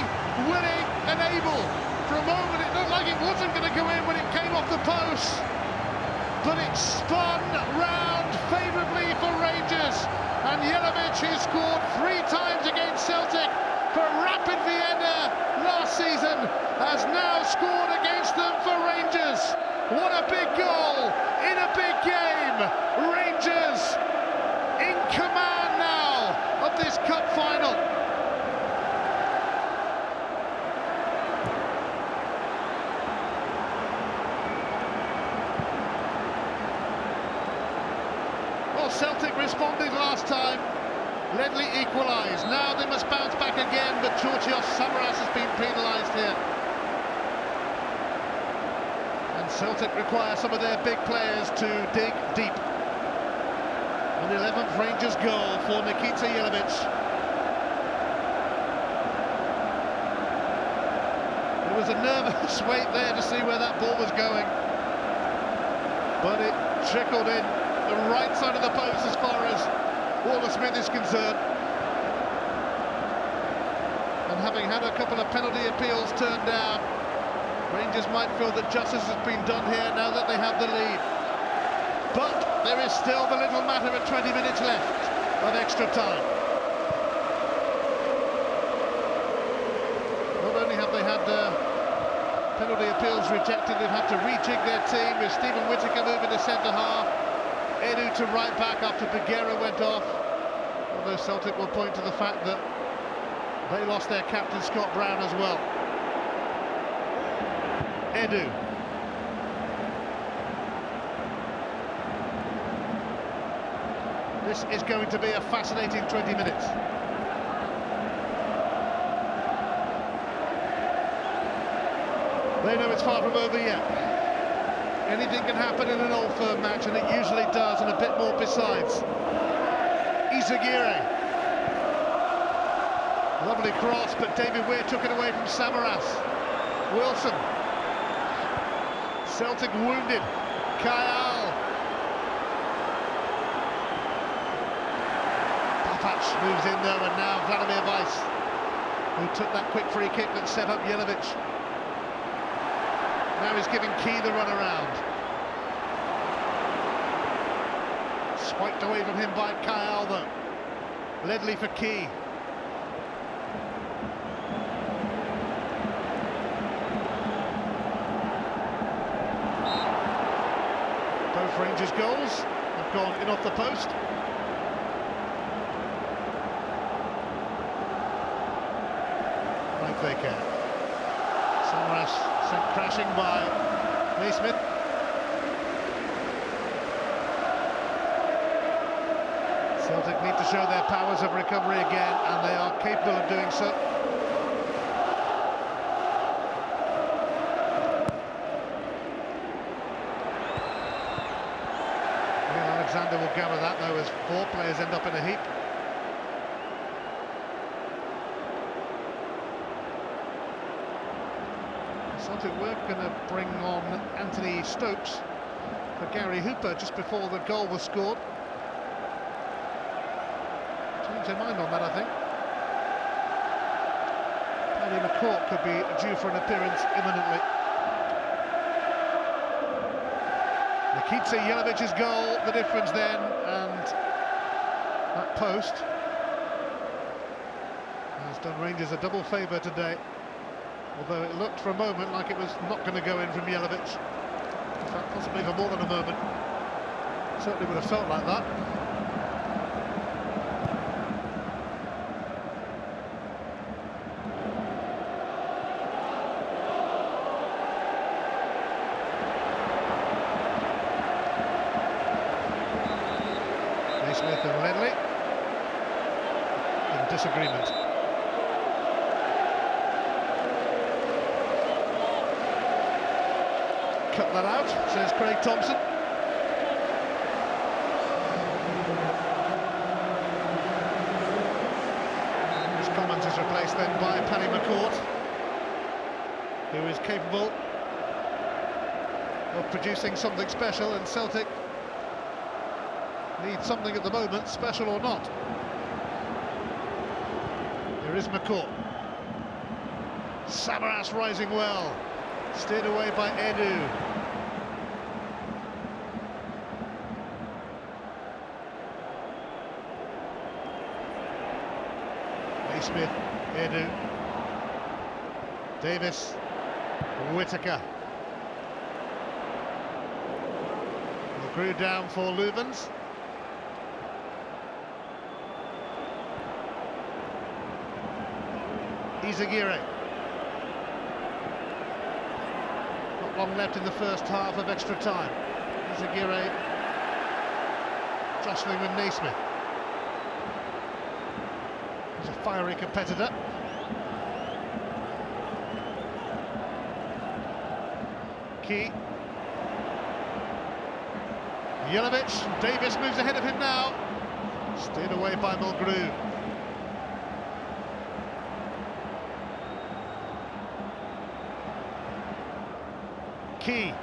willing and able. For a moment it looked like it wasn't going to go in when it came off the post, but it spun round favourably for Rangers, and Jelavic, who scored 3 times against Celtic for Rapid Vienna last season, has now scored against them for Rangers. What a big goal in a big game. Rangers in command now of this cup final. Well, Celtic responded last time. Ledley equalised. Now they must bounce back again, but Georgios Samaras has been penalised here. And Celtic require some of their big players to dig deep. An 11th Rangers goal for Nikita Jelavic. There was a nervous wait there to see where that ball was going, but it trickled in the right side of the post as far as Walter Smith is concerned. And having had a couple of penalty appeals turned down, Rangers might feel that justice has been done here now that they have the lead. But there is still the little matter of 20 minutes left of extra time. Not only have they had penalty appeals rejected, they've had to rejig their team with Stephen Whittaker moving to centre-half, Edu to right back after Bagheera went off, although Celtic will point to the fact that they lost their captain Scott Brown as well. Edu. This is going to be a fascinating 20 minutes. They know it's far from over yet. Anything can happen in an Old Firm match, and it usually does, and a bit more besides. Izaguirre. Lovely cross, but David Weir took it away from Samaras. Wilson. Celtic wounded. Kyle. Papac moves in there, and now Vladimir Weiss, who took that quick free kick that set up Jelavic. Now he's giving Key the run around. Swiped away from him by Kyle though. Ledley for Key. Both Rangers goals have gone in off the post. Like they can. Samaras sent crashing by Naismith. Celtic need to show their powers of recovery again, and they are capable of doing so. Alexander will gather that though, as 4 players end up in a heap. Celtic were going to bring on Anthony Stokes for Gary Hooper just before the goal was scored. Changed their mind on that, I think. Paddy McCourt could be due for an appearance imminently. Nikita Jelavic's goal, the difference then, and that post has done Rangers a double favour today, although it looked for a moment like it was not going to go in from Jelavic. In fact, possibly for more than a moment. Certainly would have felt like that. Smith and Ledley in disagreement. Cut that out, says Craig Thompson. His comment is replaced then by Paddy McCourt, who is capable of producing something special, and Celtic need something at the moment, special or not. Here is McCourt. Samaras rising well, steered away by Edu. Naismith, Edu, Davis, Whittaker. Grew down for Louvens. Izaguirre. Not long left in the first half of extra time. Izaguirre jostling with Naismith. He's a fiery competitor. Key. Jelavic. Davis moves ahead of him now. Steered away by Mulgrew. Key.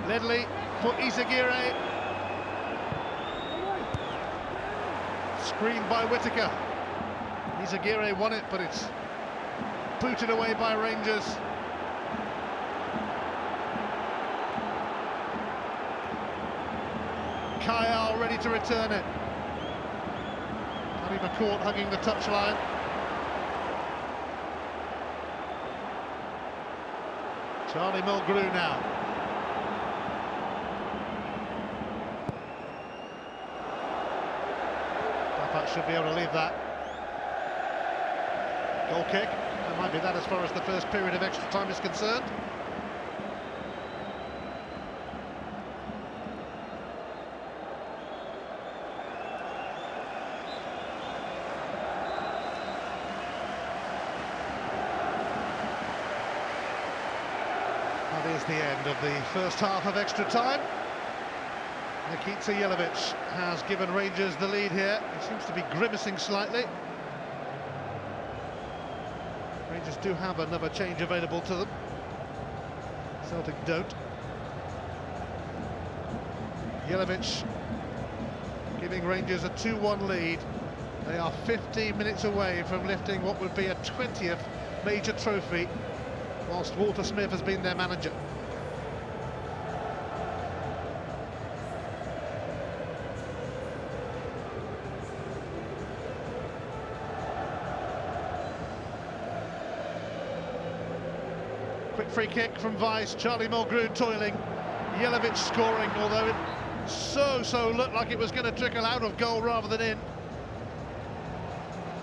Ledley for Izaguirre. Screened by Whittaker. Izaguirre won it, but it's booted away by Rangers. Kyle ready to return it. Paddy McCourt hugging the touchline. Charlie Mulgrew now. Papac should be able to leave that. Goal kick. That might be that as far as the first period of extra time is concerned. That is the end of the first half of extra time. Nikita Jelavic has given Rangers the lead here. He seems to be grimacing slightly. Rangers do have another change available to them. Celtic don't. Jelavic giving Rangers a 2-1 lead. They are 15 minutes away from lifting what would be a 20th major trophy, whilst Walter Smith has been their manager. Quick free kick from Weiss, Charlie Mulgrew toiling, Jelavic scoring, although it so looked like it was going to trickle out of goal rather than in.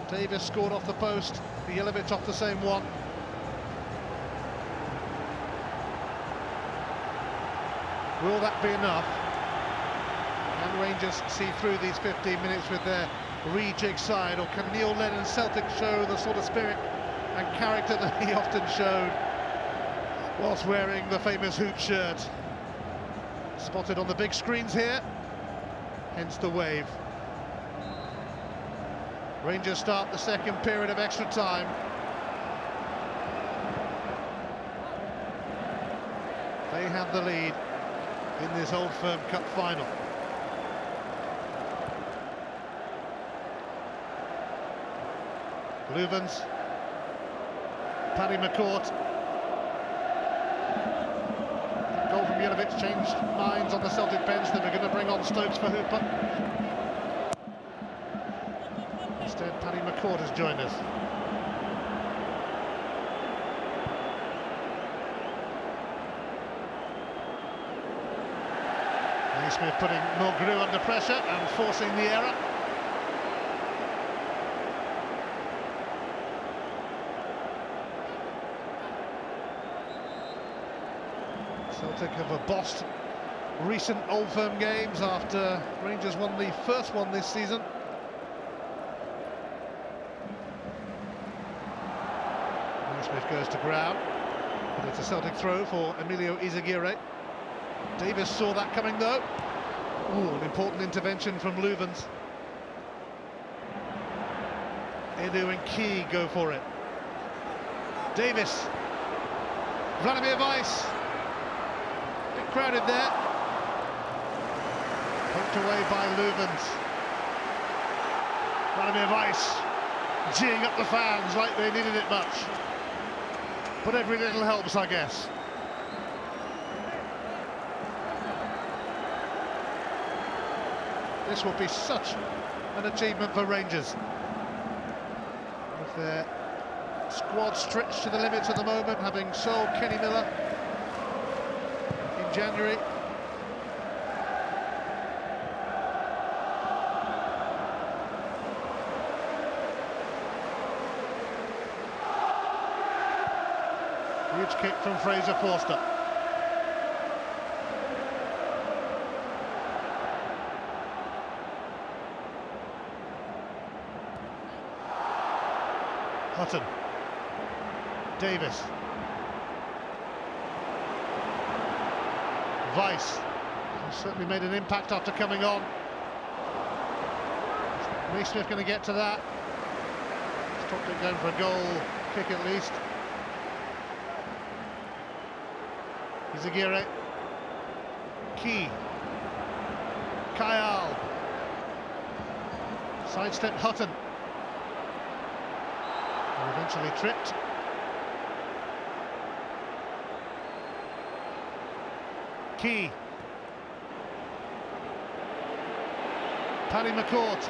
Davis scored off the post, Jelavic off the same one. Will that be enough? Can Rangers see through these 15 minutes with their rejig side, or can Neil Lennon's Celtic show the sort of spirit and character that he often showed whilst wearing the famous hoop shirt? Spotted on the big screens here, hence the wave. Rangers start the second period of extra time. They have the lead in this Old Firm Cup final. Louvens, Paddy McCourt. Goal from Jelavic changed minds on the Celtic bench. They were going to bring on Stokes for Hooper. Instead, Paddy McCourt has joined us. Naismith putting Mulgrew under pressure and forcing the error. Celtic have bossed recent Old Firm games after Rangers won the first one this season. Naismith goes to ground, but it's a Celtic throw for Emilio Izaguirre. Davis saw that coming though. Ooh, an important intervention from Louvens. Edu and Key go for it. Davis. Vladimir Weiss. Bit crowded there. Poked away by Louvens. Vladimir Weiss geeing up the fans like they needed it much. But every little helps, I guess. This will be such an achievement for Rangers. With their squad stretched to the limits at the moment, having sold Kenny Miller in January. Huge kick from Fraser Forster. Hutton. Davis. Weiss. He's certainly made an impact after coming on. Naismith going to get to that. Stopped it going for a goal kick at least. Izaguirre. Key. Kayal. Sidestep Hutton. Eventually tripped. Key. Paddy McCourt.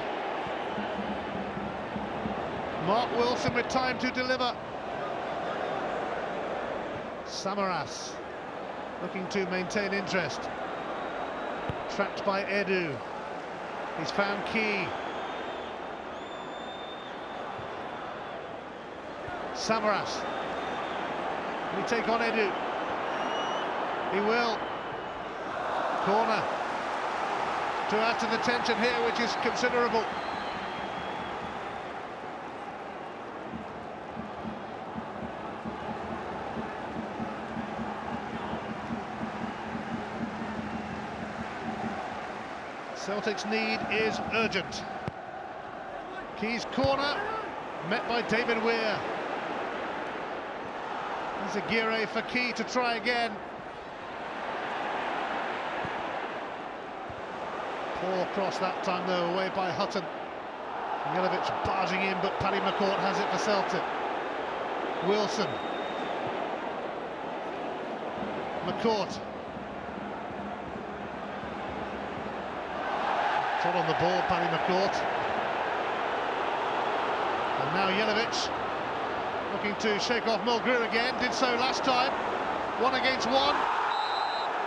Mark Wilson with time to deliver. Samaras looking to maintain interest. Trapped by Edu. He's found Key. Samaras. Will he take on Edu? He will. Corner. To add to the tension here, which is considerable. Celtic's need is urgent. Key's corner, met by David Weir. Aguirre for Key to try again. Poor cross that time though, away by Hutton. Jelic barging in, but Paddy McCourt has it for Celtic. Wilson. McCourt. Trot on the ball, Paddy McCourt. And now Jelic looking to shake off Mulgrew again, did so last time. 1 against 1.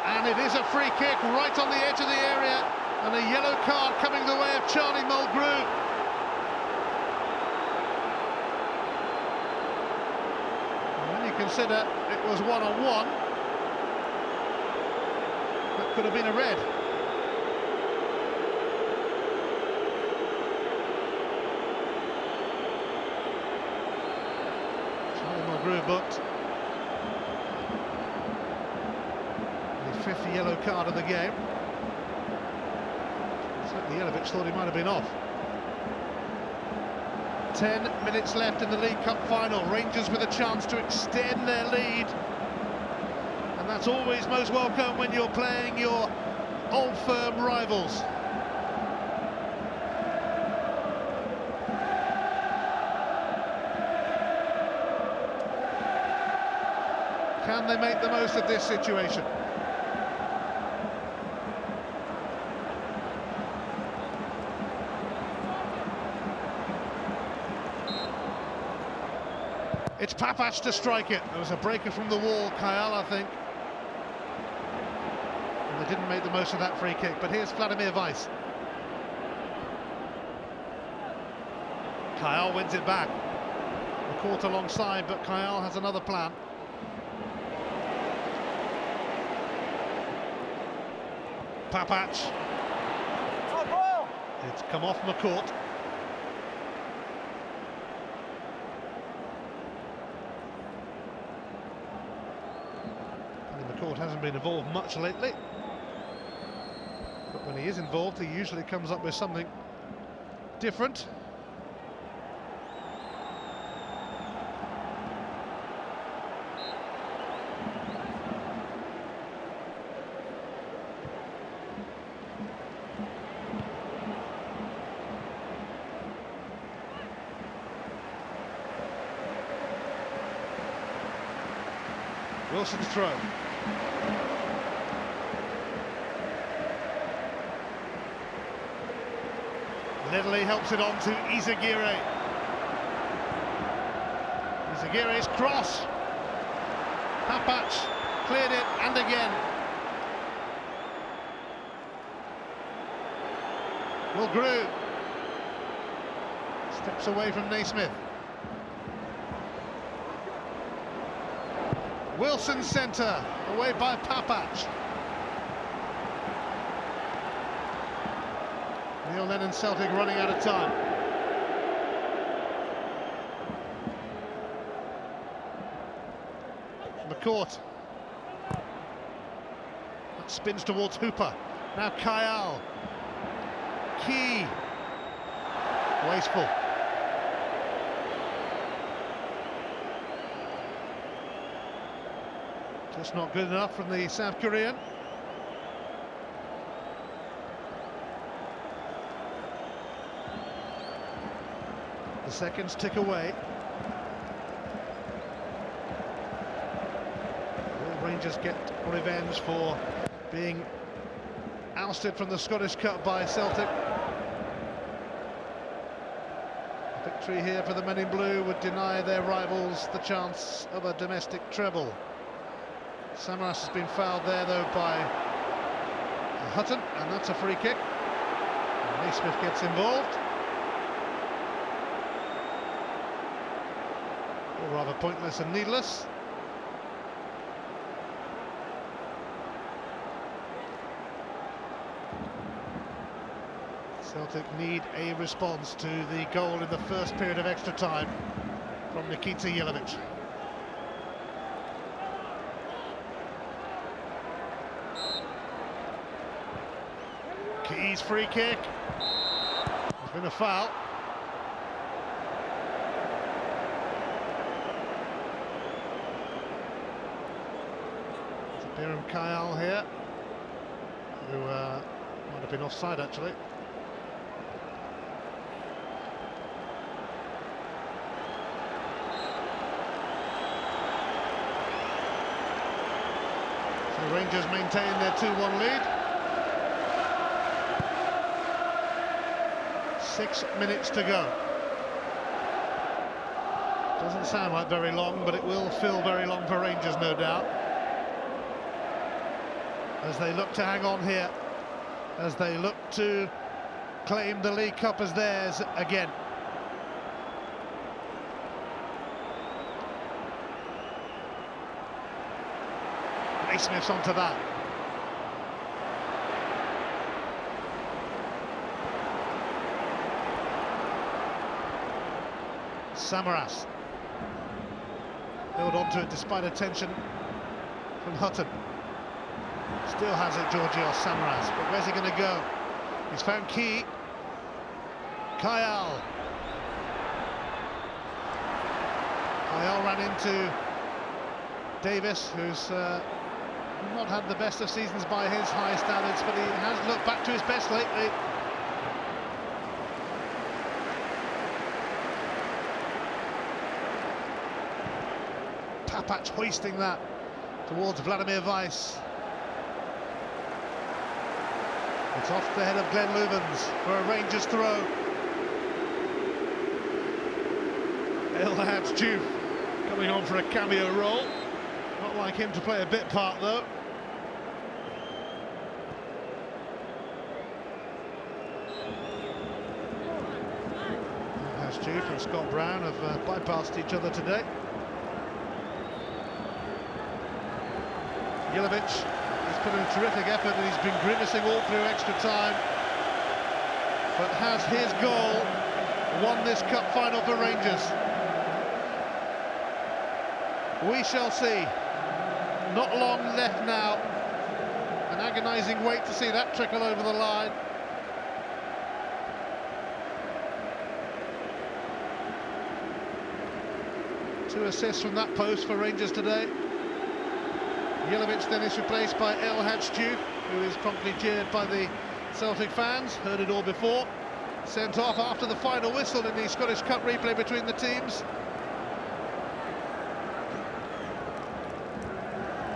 And it is a free kick right on the edge of the area. And a yellow card coming the way of Charlie Mulgrew. And when you consider it was 1-on-1, that could have been a red. Charlie Mulgrew booked the 5th yellow card of the game. Jelic thought he might have been off. 10 minutes left in the League Cup final. Rangers with a chance to extend their lead. And that's always most welcome when you're playing your old firm rivals. Can they make the most of this situation? It's Papac to strike it. There was a breaker from the wall, Kyle, I think. And they didn't make the most of that free kick, but here's Vladimir Weiss. Kyle wins it back. McCourt alongside, but Kyle has another plan. Papac. It's come off McCourt. McCourt hasn't been involved much lately, but when he is involved, he usually comes up with something different. Wilson's throw. Ledley helps it on to Aguirre. Aguirre's cross. Papac cleared it, and again. Mulgrew steps away from Naismith. Wilson centre, away by Papac. Neil Lennon Celtic running out of time. McCourt. That spins towards Hooper. Now Kyle. Key. Wasteful. Just not good enough from the South Korean. The seconds tick away. Will Rangers get revenge for being ousted from the Scottish Cup by Celtic? A victory here for the men in blue would deny their rivals the chance of a domestic treble. Samaras has been fouled there though by Hutton, and that's a free kick. Naismith gets involved. Or rather pointless and needless. Celtic need a response to the goal in the first period of extra time from Nikita Jelic. Key's free kick. There's been a foul. It's Biram Kayal here, who might have been offside actually. So Rangers maintain their 2-1 lead. 6 minutes to go. Doesn't sound like very long, but it will feel very long for Rangers, no doubt, as they look to hang on here, as they look to claim the League Cup as theirs again. Naismith's onto that. Samaras held onto it despite attention from Hutton. Still has it, Georgios Samaras, but where's he going to go? He's found Key. Kayal. Kayal ran into Davis, who's not had the best of seasons by his high standards, but he has looked back to his best lately. Tapac hoisting that towards Vladimir Weiss. It's off the head of Glenn Loovens for a Rangers throw. Elhadj Diouf coming on for a cameo role. Not like him to play a bit part though. Elhadj Diouf and Scott Brown have bypassed each other today. Jelavic has put in a terrific effort and he's been grimacing all through extra time. But has his goal won this cup final for Rangers? We shall see. Not long left now. An agonising wait to see that trickle over the line. Two assists from that post for Rangers today. Jelavic then is replaced by Elhadj Diouf, who is promptly jeered by the Celtic fans. Heard it all before. Sent off after the final whistle in the Scottish Cup replay between the teams.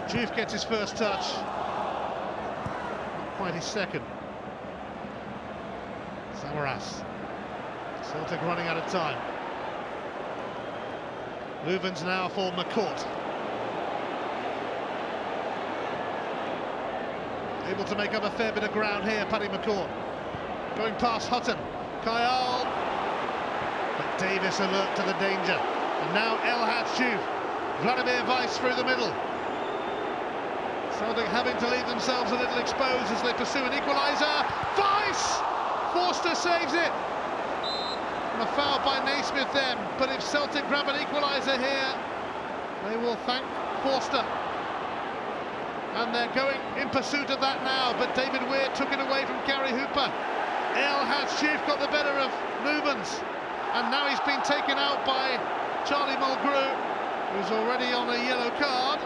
Diouf gets his first touch. Not quite his second. Samaras. Celtic running out of time. Loovens now for McCourt. Able to make up a fair bit of ground here, Paddy McCourt. Going past Hutton. Kayal. But Davis alert to the danger. And now Elhadj Diouf. Vladimir Weiss through the middle. Celtic having to leave themselves a little exposed as they pursue an equaliser. Weiss! Forster saves it. And a foul by Naismith then. But if Celtic grab an equaliser here, they will thank Forster. And they're going in pursuit of that now, but David Weir took it away from Gary Hooper. Elhadj Diouf got the better of Loovens, and now he's been taken out by Charlie Mulgrew, who's already on a yellow card.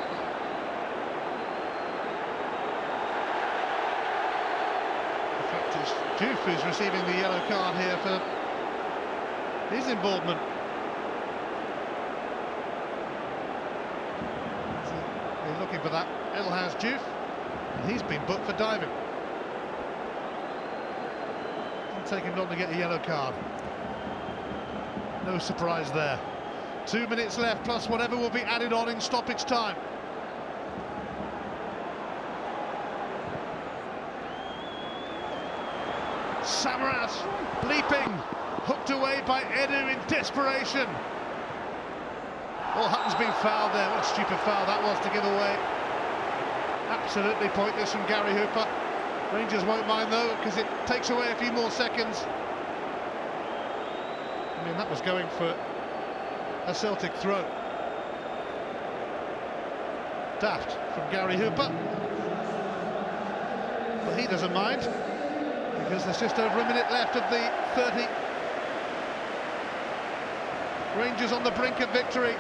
In fact, it's Diouf who's receiving the yellow card here for his involvement. So they're looking for that. Elhadj Diouf, and he's been booked for diving. Didn't take him long to get a yellow card. No surprise there. 2 minutes left, plus whatever will be added on in stoppage time. Samaras leaping, hooked away by Edu in desperation. Oh, Hutton's been fouled there. What a stupid foul that was to give away. Absolutely pointless from Gary Hooper. Rangers won't mind though, because it takes away a few more seconds. I mean, that was going for a Celtic throw. Daft from Gary Hooper. But he doesn't mind. because there's just over a minute left of the 30. Rangers on the brink of victory.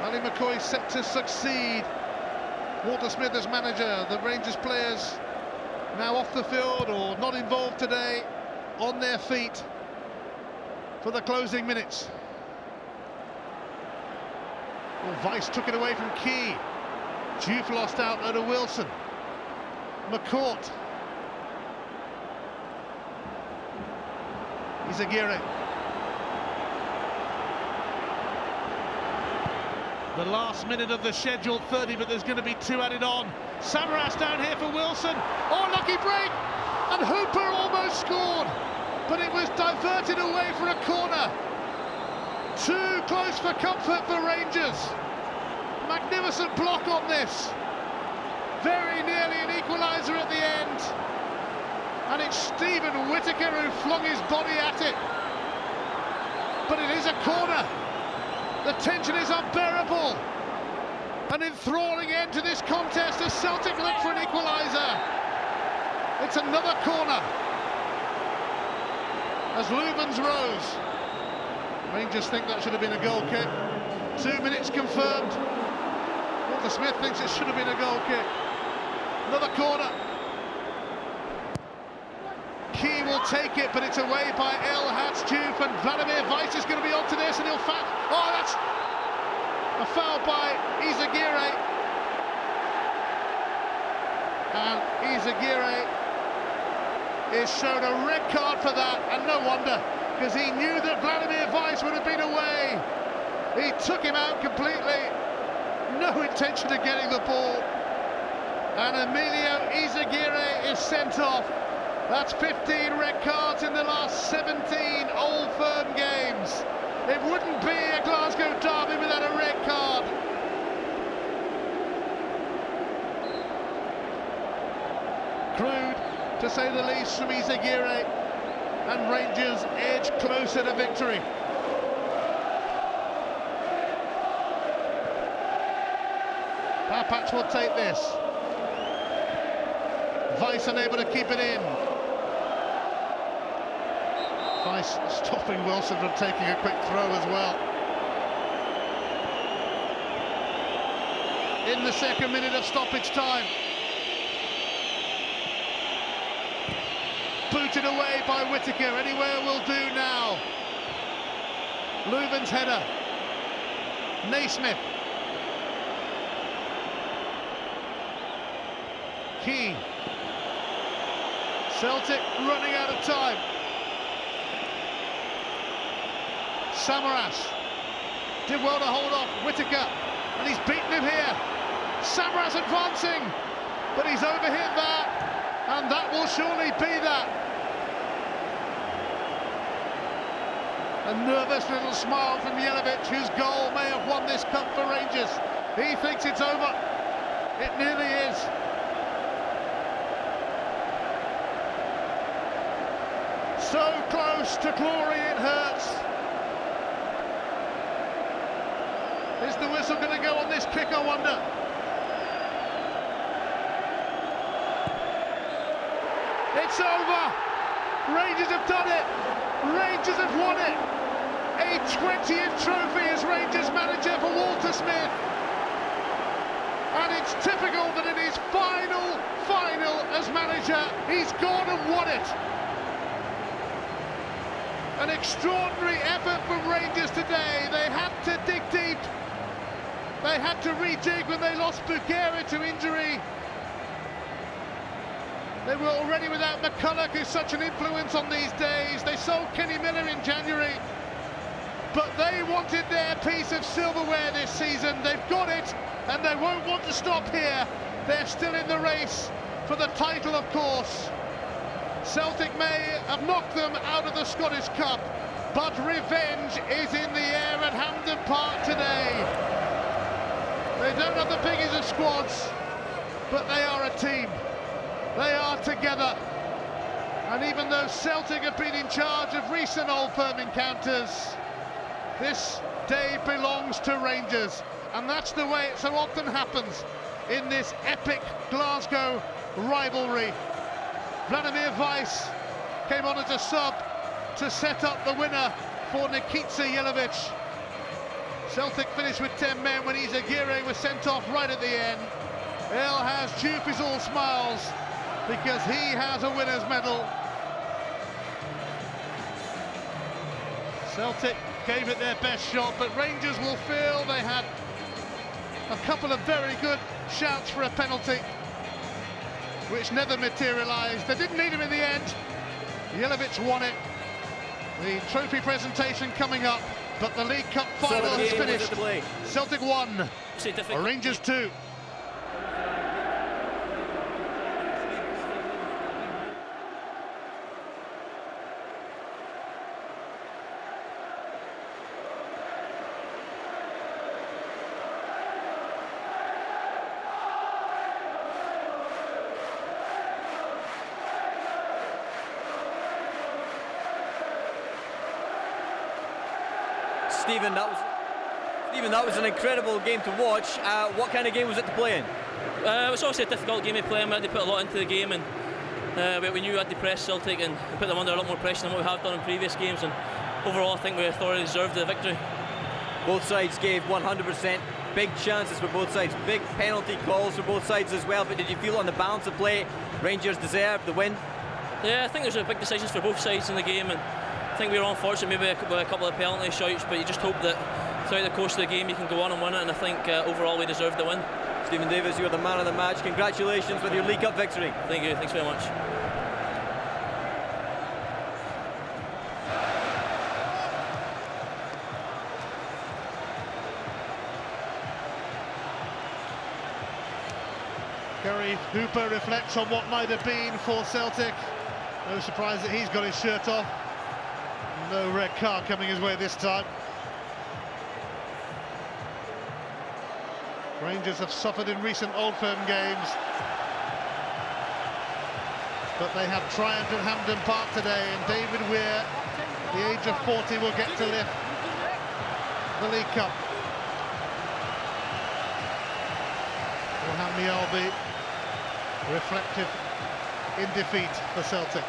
Ali McCoy set to succeed. Walter Smith as manager. The Rangers players now off the field or not involved today, on their feet for the closing minutes. Well, Weiss took it away from Key. Juve lost out to Wilson. McCourt. Izaguirre. The last minute of the scheduled 30, but there's going to be 2 added on. Samaras down here for Wilson. Oh, lucky break! And Hooper almost scored, but it was diverted away for a corner. Too close for comfort for Rangers. Magnificent block on this. Very nearly an equaliser at the end. And it's Stephen Whittaker who flung his body at it. But it is a corner. The tension is unbearable. An enthralling end to this contest as Celtic look for an equaliser. It's another corner. As Lubens rose. Rangers think that should have been a goal kick. 2 minutes confirmed. Walter Smith thinks it should have been a goal kick. Another corner. Key will take it, but it's away by El Hadj-Diouf, and Vladimir Weiss is going to be onto this, and he'll oh, that's a foul by Izaguirre. And Izaguirre is shown a red card for that, and no wonder, because he knew that Vladimir Weiss would have been away. He took him out completely, no intention of getting the ball, and Emilio Izaguirre is sent off. That's 15 red cards in the last 17 Old Firm games. It wouldn't be a Glasgow derby without a red card. Crude, to say the least, from Izaguirre, and Rangers edge closer to victory. Papac will take this. Weiss unable to keep it in. Weiss stopping Wilson from taking a quick throw as well. In the second minute of stoppage time. Booted away by Whittaker. Anywhere will do now. Leuven's header. Naismith. Key. Celtic running out of time. Samaras did well to hold off Whittaker, and he's beaten him here. Samaras advancing, but he's overhit that, and that will surely be that. A nervous little smile from Jelavic, whose goal may have won this cup for Rangers. He thinks it's over. It nearly is. So close to glory, it hurts. Is the whistle going to go on this kick, I wonder? It's over. Rangers have done it. Rangers have won it. A 20th trophy as Rangers manager for Walter Smith. And it's typical that in his final as manager, he's gone and won it. An extraordinary effort from Rangers today. They had to dig deep. They had to rejig when they lost Bugera to injury. They were already without McCulloch, who's such an influence on these days. They sold Kenny Miller in January. But they wanted their piece of silverware this season. They've got it, and they won't want to stop here. They're still in the race for the title, of course. Celtic may have knocked them out of the Scottish Cup, but revenge is in the air at Hampden Park today. They don't have the biggest of squads, but they are a team. They are together. And even though Celtic have been in charge of recent Old Firm encounters, this day belongs to Rangers. And that's the way it so often happens in this epic Glasgow rivalry. Vladimir Weiss came on as a sub to set up the winner for Nikita Jelavic. Celtic finished with 10 men when Izaguirre was sent off right at the end. El Hadjouf is all smiles because he has a winner's medal. Celtic gave it their best shot, but Rangers will feel they had a couple of very good shouts for a penalty, which never materialised. They didn't need him in the end. Jelavic won it. The trophy presentation coming up, but the League Cup final has finished. Celtic 1, Rangers 2. Stephen, that was an incredible game to watch. What kind of game was it to play in? It was obviously a difficult game to play in. We had to put a lot into the game, and we knew we had to press Celtic and put them under a lot more pressure than what we have done in previous games. And overall, I think we thoroughly deserved the victory. Both sides gave 100%. Big chances for both sides. Big penalty calls for both sides as well. But did you feel on the balance of play, Rangers deserved the win? Yeah, I think there's big decisions for both sides in the game, and I think we were unfortunate maybe with a couple of penalty shots, but you just hope that throughout the course of the game you can go on and win it, and I think overall we deserved the win. Stephen Davis, you're the man of the match. Congratulations with your League Cup victory. Thank you, thanks very much. Gary Hooper reflects on what might have been for Celtic. No surprise that he's got his shirt off. No red card coming his way this time. Rangers have suffered in recent Old Firm games, but they have triumphed at Hampden Park today, and David Weir, at the age of 40, will get to lift the League Cup. Orhan Mialbi reflective in defeat for Celtic.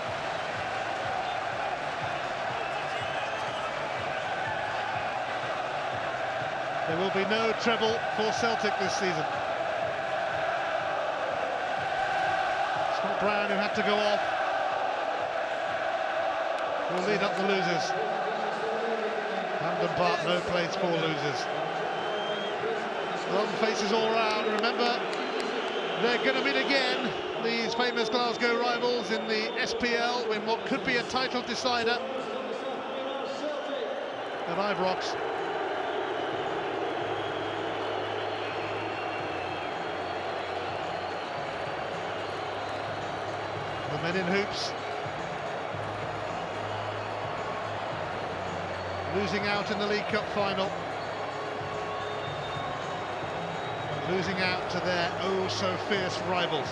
There will be no treble for Celtic this season. Scott Brown, who had to go off, will lead up the losers. Hampden Park, no place for losers. Long faces all round. Remember, they're going to meet again, these famous Glasgow rivals, in the SPL, in what could be a title decider at Ibrox. The men in hoops losing out in the League Cup final, losing out to their oh-so-fierce rivals.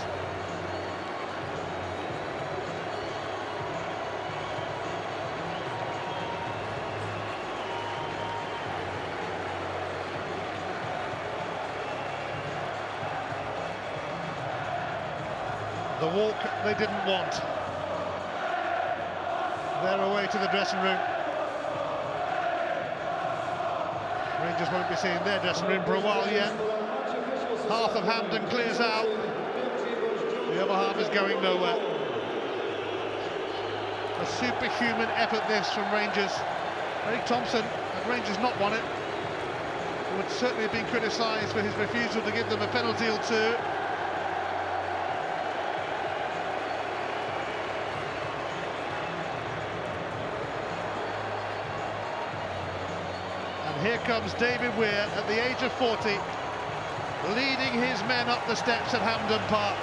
The walk they didn't want. They're away to the dressing room. Rangers won't be seeing their dressing room for a while yet. Half of Hampden clears out. The other half is going nowhere. A superhuman effort this from Rangers. Craig Thompson, had Rangers not won it, would certainly have been criticised for his refusal to give them a penalty or two. Here comes David Weir at the age of 40, leading his men up the steps at Hampden Park.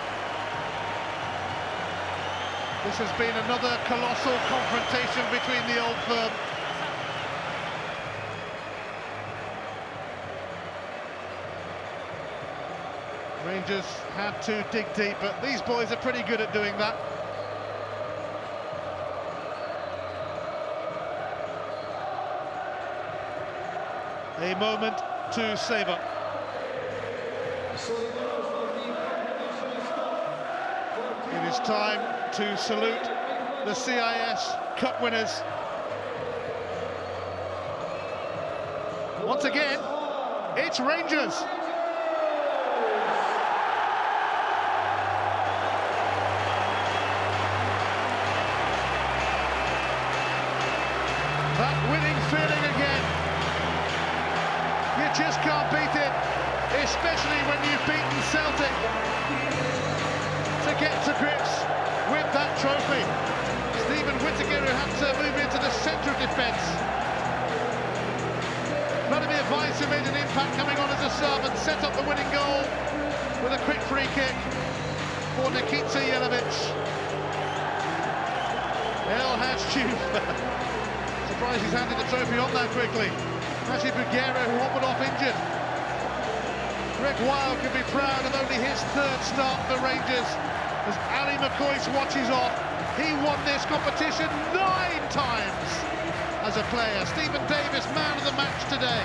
This has been another colossal confrontation between the Old Firm. Rangers had to dig deep, but these boys are pretty good at doing that. A moment to savour. It is time to salute the CIS Cup winners. Once again, it's Rangers. That winning feeling again. You just can't beat it, especially when you've beaten Celtic to get to grips with that trophy. Stephen Whittaker, who had to move into the centre of defence. Vladimir Weiss, who made an impact coming on as a sub and set up the winning goal with a quick free kick for Nikita Jelavic. El Hadj. Surprised he's handed the trophy on that quickly. Actually, Bugera, who hobbled off injured. Greg Wild can be proud of only his third start for Rangers as Ali McCoy watches off. He won this competition 9 times as a player. Stephen Davis, man of the match today.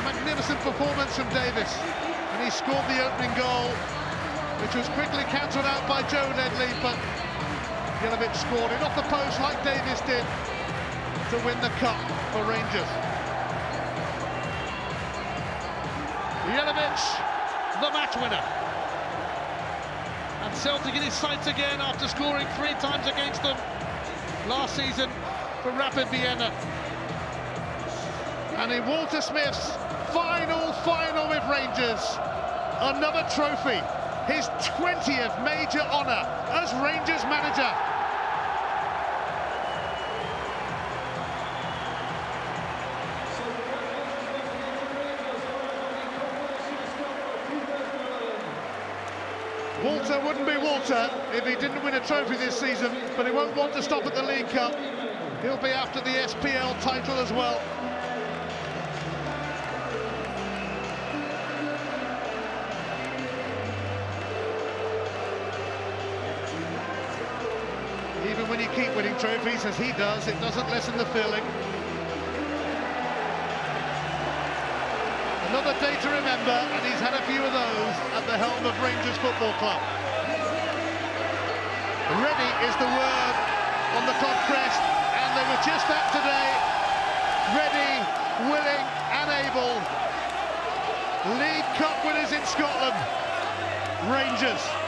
Magnificent performance from Davis, and he scored the opening goal, which was quickly cancelled out by Joe Ledley, but Jelavic scored it off the post like Davis did to win the cup for Rangers. Jelavic, the match winner. And Celtic in his sights again after scoring 3 times against them last season for Rapid Vienna. And in Walter Smith's final with Rangers, another trophy, his 20th major honour as Rangers manager. Walter wouldn't be Walter if he didn't win a trophy this season, but he won't want to stop at the League Cup. He'll be after the SPL title as well. Even when you keep winning trophies, as he does, it doesn't lessen the feeling. Another day to remember, and he's had a few of those at the helm of Rangers Football Club. Ready is the word on the club crest, and they were just that today. Ready, willing and able. League Cup winners in Scotland, Rangers.